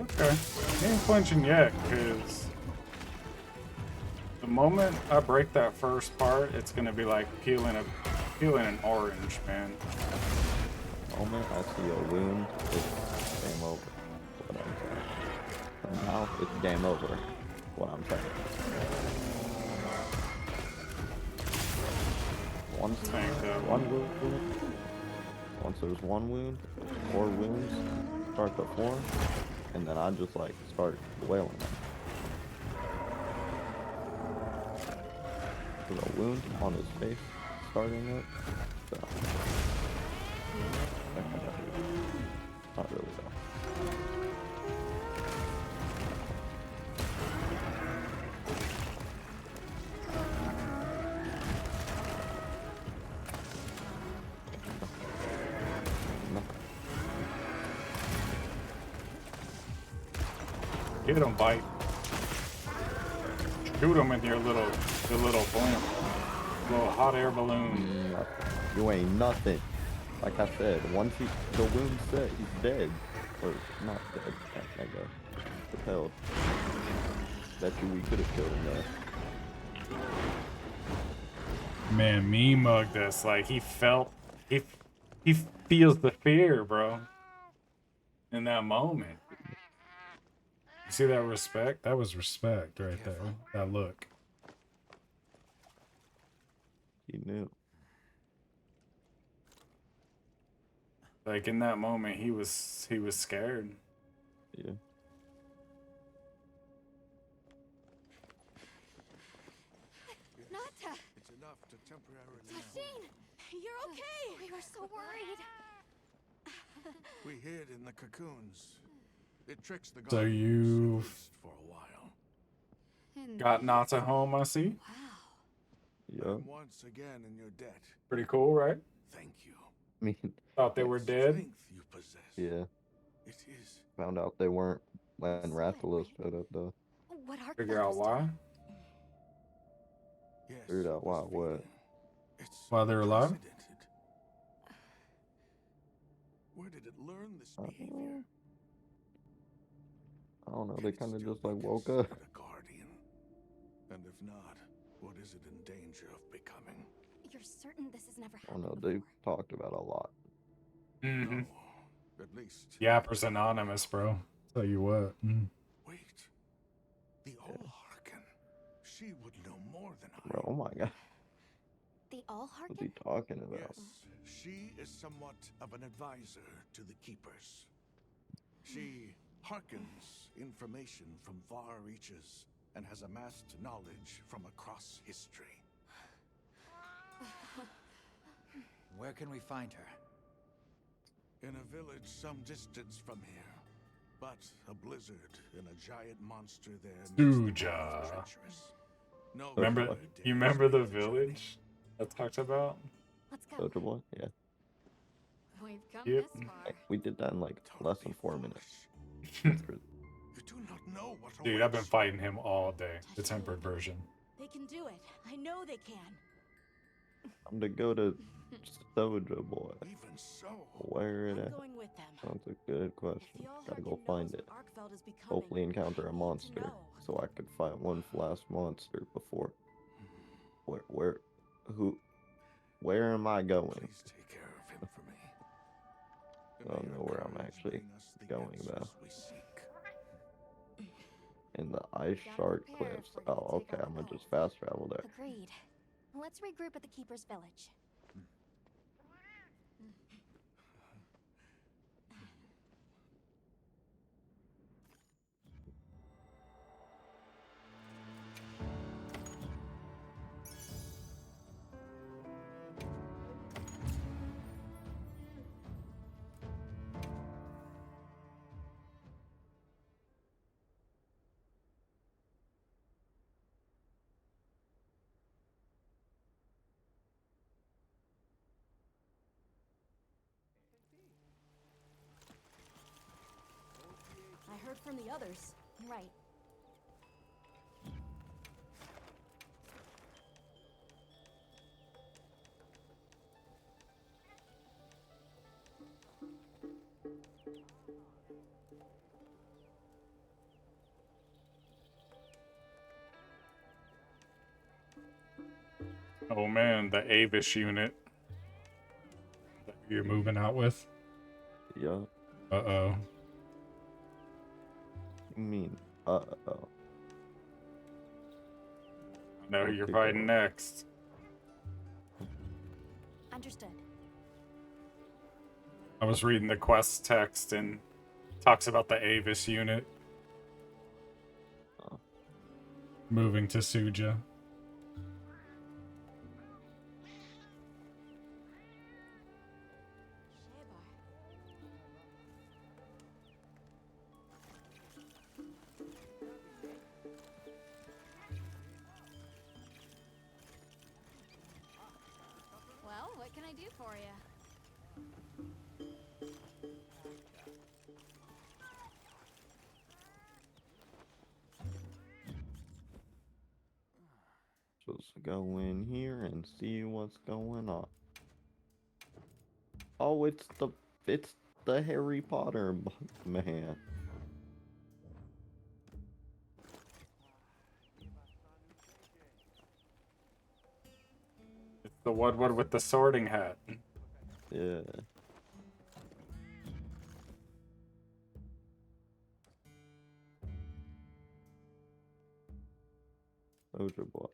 Okay. He ain't flinching yet, because the moment I break that first part, it's gonna be like peeling an orange, man. The moment I see a wound, it's game over. What I'm saying. And now it's game over. What I'm saying. Once there's one wound, or wounds start to form, and then I just like start wailing them. There's a wound on his face starting up, so not really though. Get him, bite. Shoot him with your little blimp. Little hot air balloon. You ain't nothing. Like I said, once the wound's set, he's dead. Or not dead, I guess. Repelled. Bet you we could have killed him there. Man, me mugged us. Like he feels the fear, bro. In that moment. You see that respect? That was respect right there. That look. He knew. Like in that moment, he was scared. Yeah. Nata! It's enough to temporarily. Tashine! You're okay! We were so worried. We hid in the cocoons. It tricks the So guardians, you at least for a while. got Nata home, I see. Yup. I'm once again in your debt. Pretty cool, right? Thank you. I mean, Thought they were What dead. strength you possess. yeah. It is. Found out they weren't when saw it, Rathalos right? showed up, though. What Arkfeld Figure out was why. doing. Yes. Figured out why, Miss what? Vina. It's Why they're alive? unprecedented. Where did it learn this I behavior? don't know. Can They it kind of still just be like woke up. considered a guardian? And if not, what is it in danger of becoming? You're certain this has never I don't know. happened They before? talked about a lot. Mm-hmm. No. At least. Yapper's anonymous, bro. Tell you what. Wait. The Allharken. She would know more than I. Bro, oh my god. The All What's he Harkin? talking about? Yes, she is somewhat of an advisor to the Keepers. She hearkens information from far reaches and has amassed knowledge from across history. Where can we find her? In a village some distance from here. But a blizzard and a giant monster there makes the Suja. path treacherous. No Remember? keeper You dares remember the make journey. village I talked about? Let's go. Soldier Boy? Yeah. We've come Yep. this far. We did that in like Don't less be than 4 foolish. minutes. You do not know what Dude, I've been awaits. fighting him all day. The tempered version. They can do it. I know they can. I'm to go to Soldier Boy. Even so, Where it I'm at? going with them. That's a good If question. the Gotta Allharkin go knows find what it. Arkfeld is becoming, Hopefully encounter I a need to monster, know. so I could fight one last monster before. Where am I going? please take care of him for me. I don't May know our where I'm courage actually bring us the going, though. answers we seek. In the Ice Gotta Shark prepare Cliffs. if we're gonna Oh, take okay. on I'm the gonna just cove. fast travel there. Agreed. Let's regroup at the Keeper's Village. I heard from the others. Right. Oh man, the Avis unit that you're moving out with. Yeah. Uh-oh. You mean, oh. I know who you're Okay, fighting go. next. Understood. I was reading the quest text and talks about the Avis unit Oh. moving to Suja. Well, what can I do for you? Supposed to go in here and see what's going on. Oh, it's the Harry Potter man. It's the Woodward with the sorting hat. Yeah. Soldier Boy.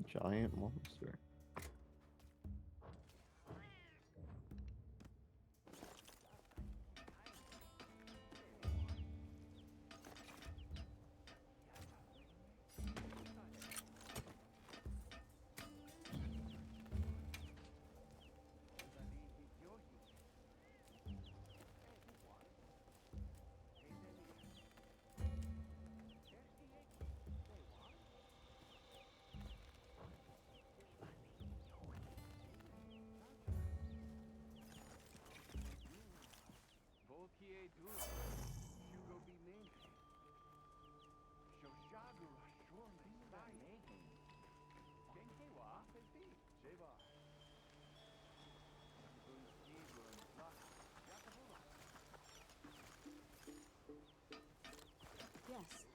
Giant monster. Yes.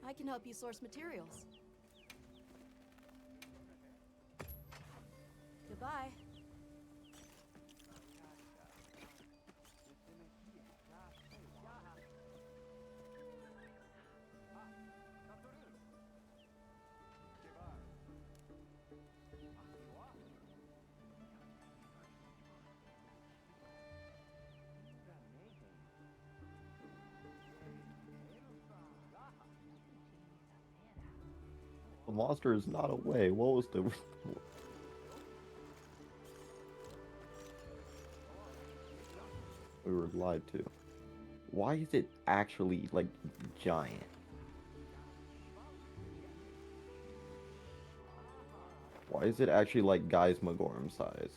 I can help you source materials. Goodbye. The monster is not away. What was the... We were lied to. Why is it actually, like, giant? Why is it actually, like, Geismagorm size?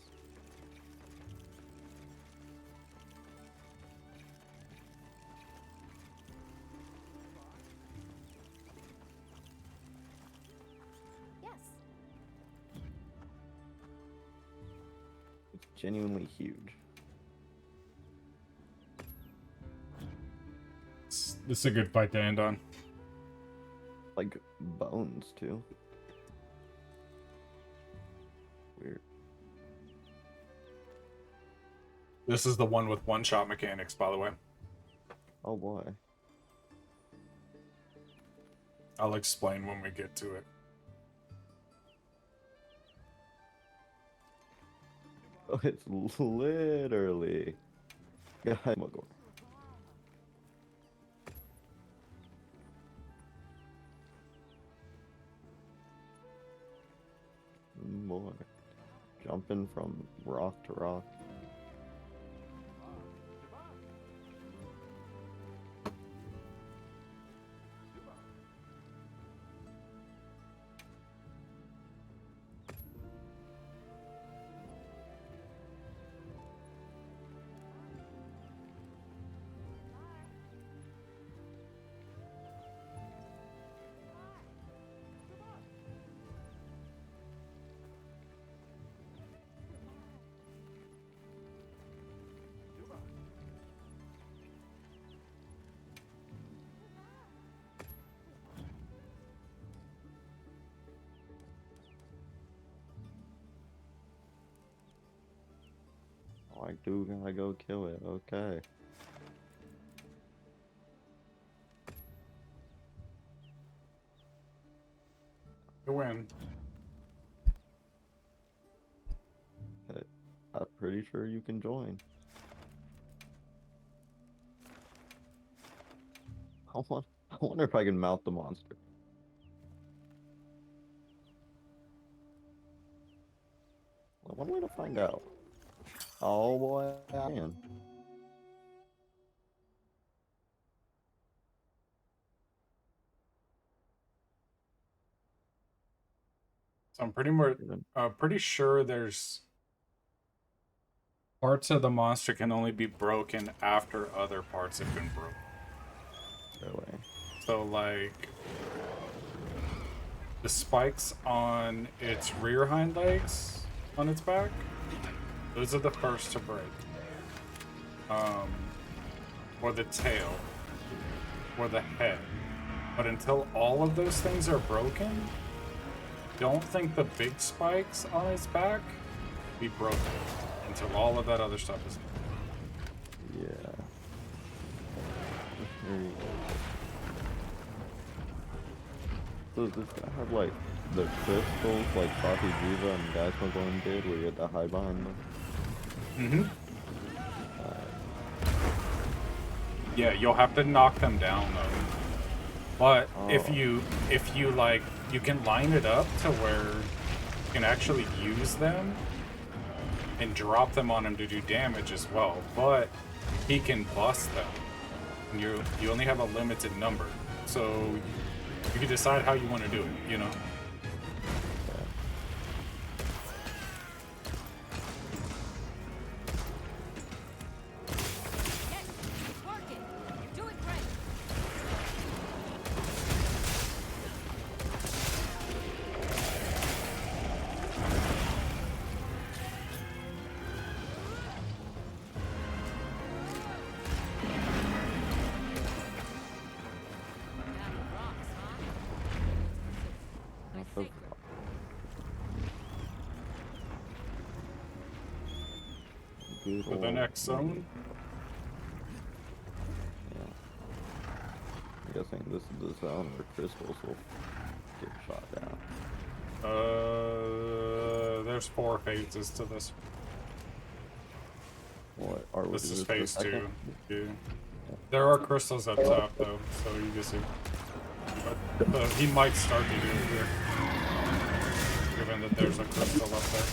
Yes. It's genuinely huge. This is a good fight to end on. Like, bones, too. Weird. This is the one with one-shot mechanics, by the way. Oh boy. I'll explain when we get to it. Oh, it's literally Geismagorm. Boy. Jumping from rock to rock. Oh, I do gotta go kill it. Okay. You win. I'm pretty sure you can join. I wonder if I can mount the monster. Well, one way to find out. Oh boy, I can. So I'm pretty sure there's parts of the monster can only be broken after other parts have been broken. Really? So like the spikes on its rear hind legs on its back, those are the first to break. Or the tail, or the head. But until all of those things are broken, don't think the big spikes on its back be broken until all of that other stuff is. Yeah. There you go. So does this guy have like the crystals like Coffee Jiva and Geismagorm did where you had the hide behind them? Mm-hmm. Yeah, you'll have to knock them down though. But if you like, you can line it up to where you can actually use them and drop them on him to do damage as well. But he can bust them. And you only have a limited number, so you can decide how you want to do it. You know. To the next zone. Yeah. I'm guessing this is the zone where crystals will get shot down. There's 4 phases to this. What are we? This is the phase 2. second? Yeah. There are crystals up top though, so you can see. But he might start to do it here, given that there's a crystal up there.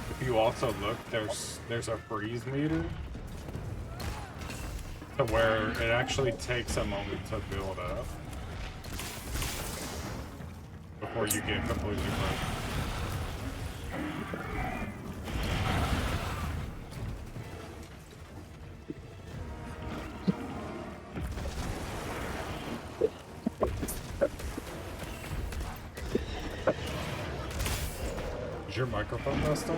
If you also look, there's a freeze meter to where it actually takes a moment to build up before you get completely broke. Is your microphone messed up?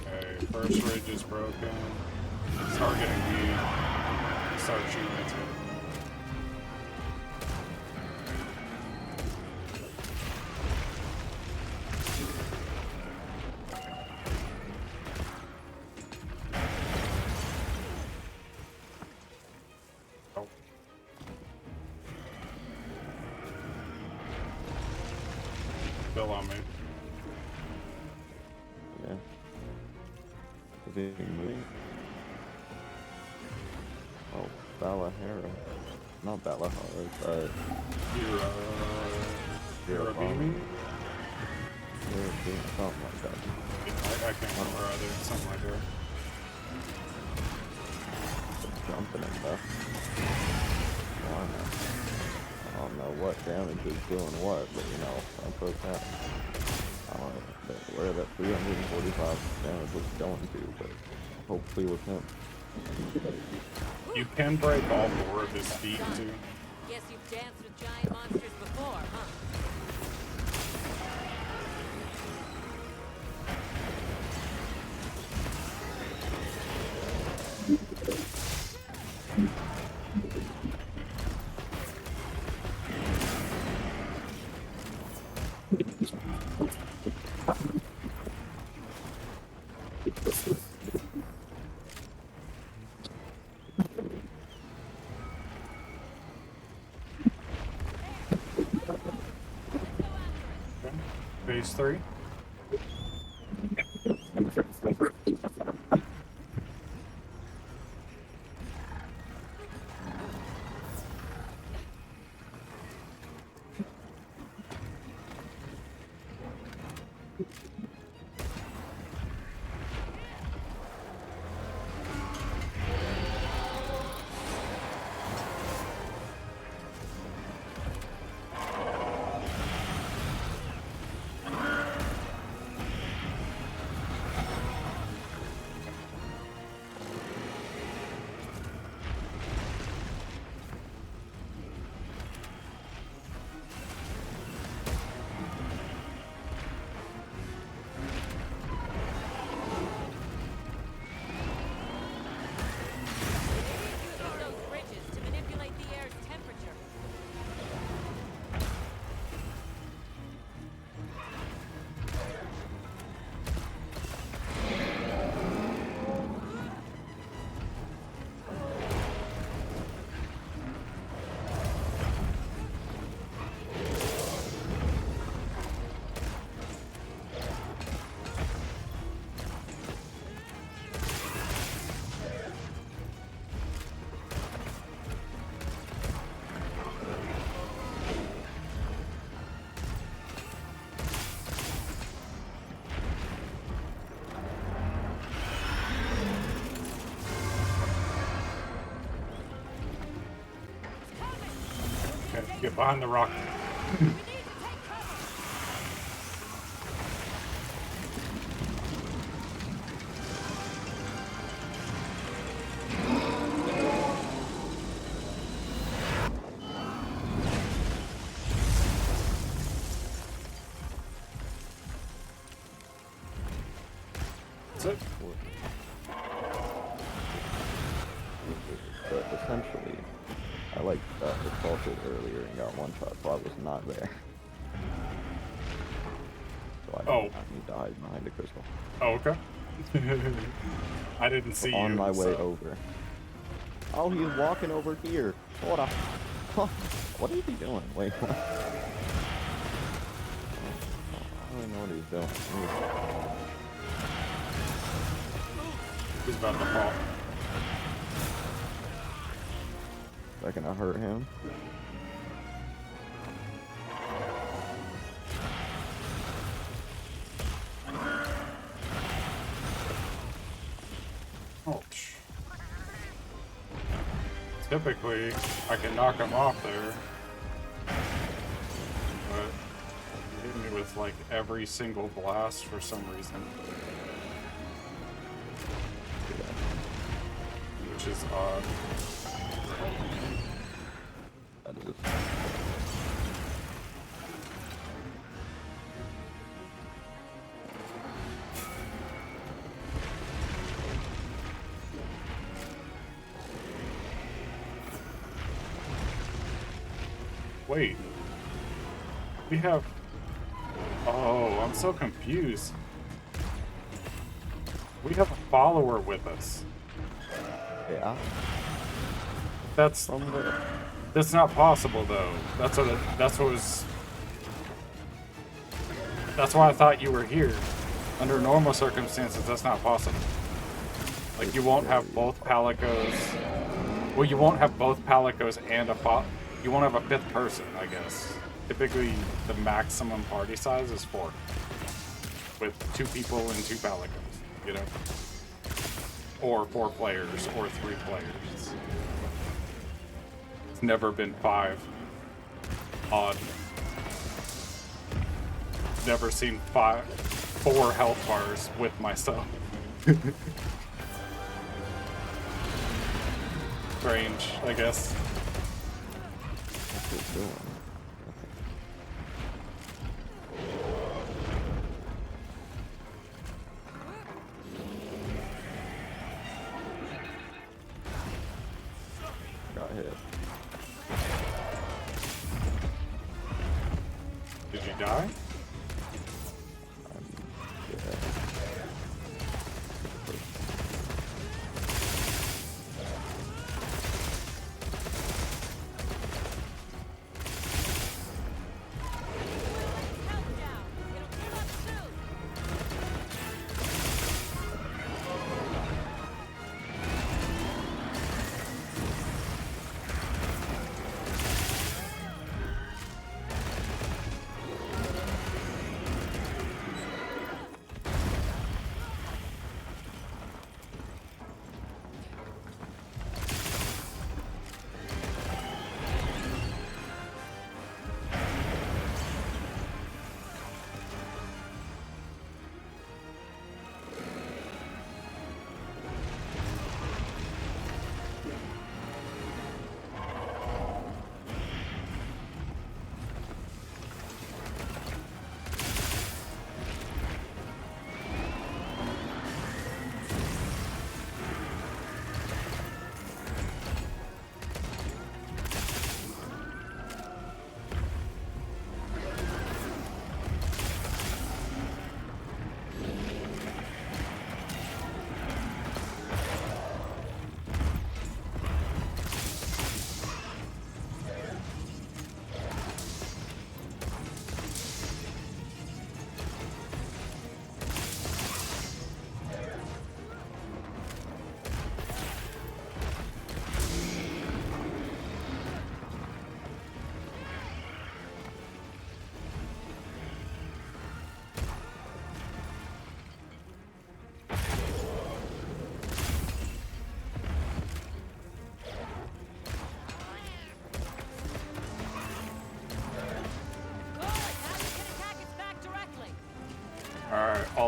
Okay, first ridge is broken. Targeting me. Start shooting at you. Oh. Still on me. Yeah. Is he moving? Oh, Balahara. Not Balahara, You're a beaming? something like that. I can't remember either. Something like that. Jumping and stuff. I don't know what damage is doing what, but you know, that's okay. I don't know where that 345 damage was going to, but hopefully with him. You can break all 4 of his feet too. Guess you've danced with giant monsters before, huh? Okay. Phase 3. Get behind the rock. That's it. But essentially, I like assaulted earlier and got one shot, so I was not there. So I did Oh. not need to hide behind a crystal. Oh, okay. I didn't see On you. my way so- over. Oh, he's walking over here. Hold on. What is he doing? Wait, what? I don't even know what he's doing. He's about to fall. Is that gonna hurt him? Ouch. Typically, I can knock him off there. But he hit me with like every single blast for some reason. Which is odd. That is. Wait. We have... Oh, I'm so confused. We have a follower with us. Yeah. That's... From where? That's not possible, though. That's what was... That's why I thought you were here. Under normal circumstances, that's not possible. Like, you won't have both Palicos... Well, you won't have both Palicos and a you won't have a fifth person, I guess. Typically, the maximum party size is 4. With 2 people and 2 Palicos, you know? Or 4 players, or 3 players. It's never been 5. Odd. Never seen 4 health bars with myself. Strange, I guess. What's it doing? Got hit. Did you die? Yeah.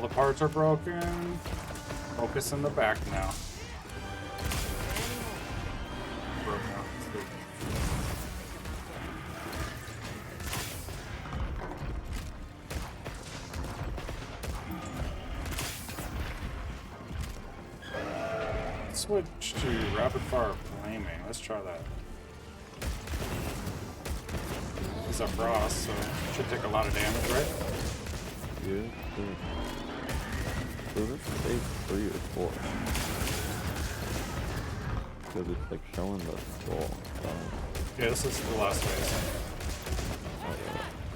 All the parts are broken. Focus in the back now. Broke now. Sweet. Switch to rapid fire flaming. Let's try that. It's a frost, so it should take a lot of damage, right? Yeah. Cool. So this is stage 3 or 4. Because it's like showing the skull. Yeah, this is the last phase.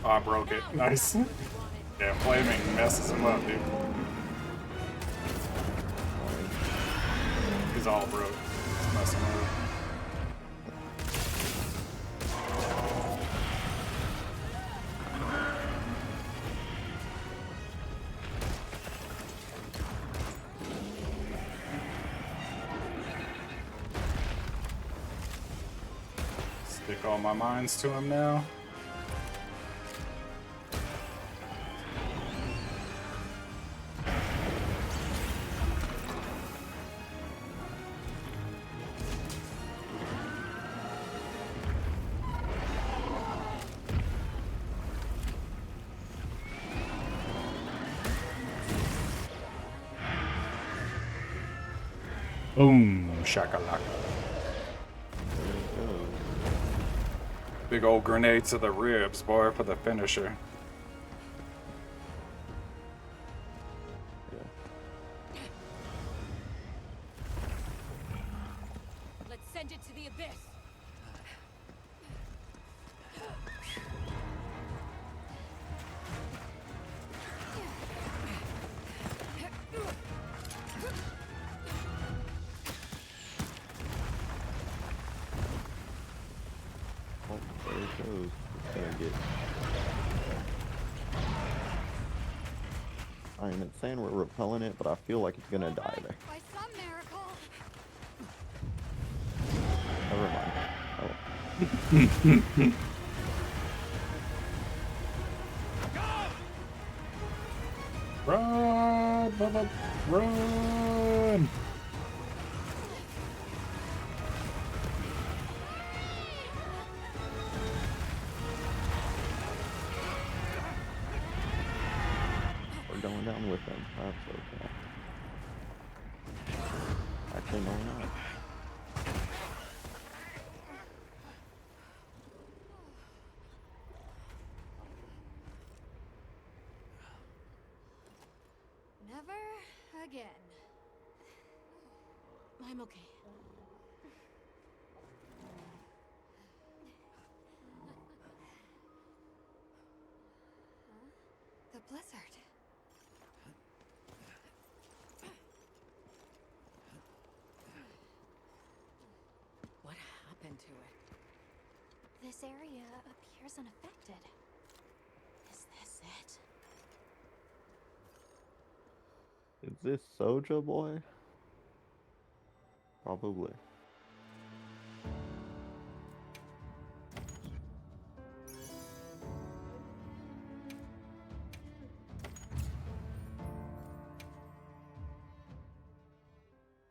Oh, I broke it. Nice. Yeah, flaming messes him up, dude. He's all broke. It's messing him up. Stick all my mines to him now. Boom, shakalaka. Big old grenade to the ribs, boy, for the finisher. Let's send it to the abyss. Oh, there it goes. It's gonna get. I ain't saying we're repelling it, but I feel like it's gonna die there. By some miracle. Never mind. Run, Bubba, run! We're going down with them. That's okay. Actually, no, we're not. Never again. I'm okay. The blizzard. What happened to it? This area appears unaffected. Is this it? Is this Soja Boy? Probably.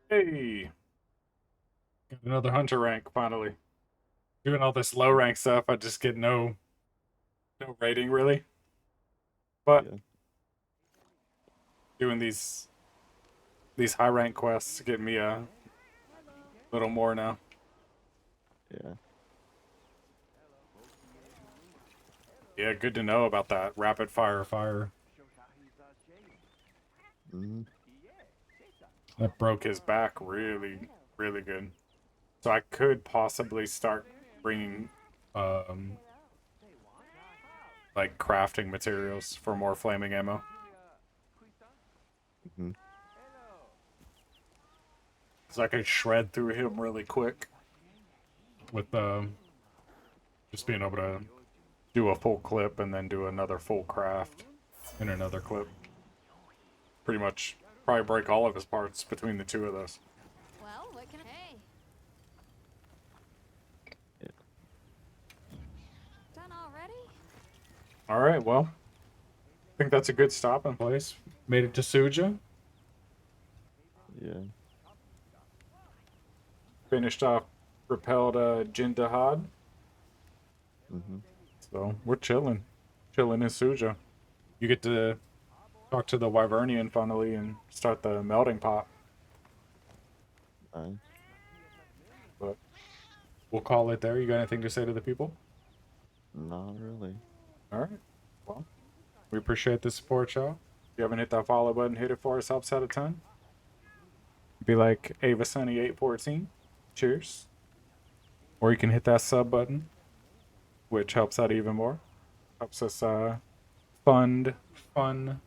Hey! Got another hunter rank, finally. Doing all this low rank stuff, I just get no rating, really. But Yeah. doing these high rank quests get me a little more now. Yeah. Yeah, good to know about that rapid fire. Mm-hmm. That broke his back really, really good. So I could possibly start bringing, like crafting materials for more flaming ammo. Mm-hmm. So I could shred through him really quick with just being able to do a full clip and then do another full craft in another clip. Pretty much probably break all of his parts between the two of those. Well, what can I... Hey. Yeah. Done already? All right, well, I think that's a good stopping place. Made it to Suja. Yeah. Finished off repelled Jindahad. Mhm. So we're chilling. Chilling in Suja. You get to talk to the Wyvernian finally and start the melting pot. Nice. But we'll call it there. You got anything to say to the people? Not really. All right. Well, we appreciate the support, y'all. If you haven't hit that follow button, hit it for us. Helps out a ton. Be like Ava Sunny 814. Cheers. Or you can hit that sub button, which helps out even more. Helps us fund fun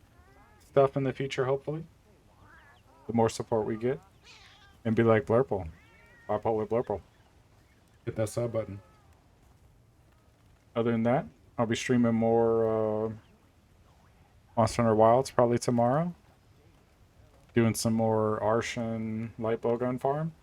stuff in the future, hopefully. The more support we get. And be like Blurple. Bipolar Blurple. Hit that sub button. Other than that, I'll be streaming more Monster Hunter Wilds probably tomorrow. Doing some more Arshan light bowgun farm.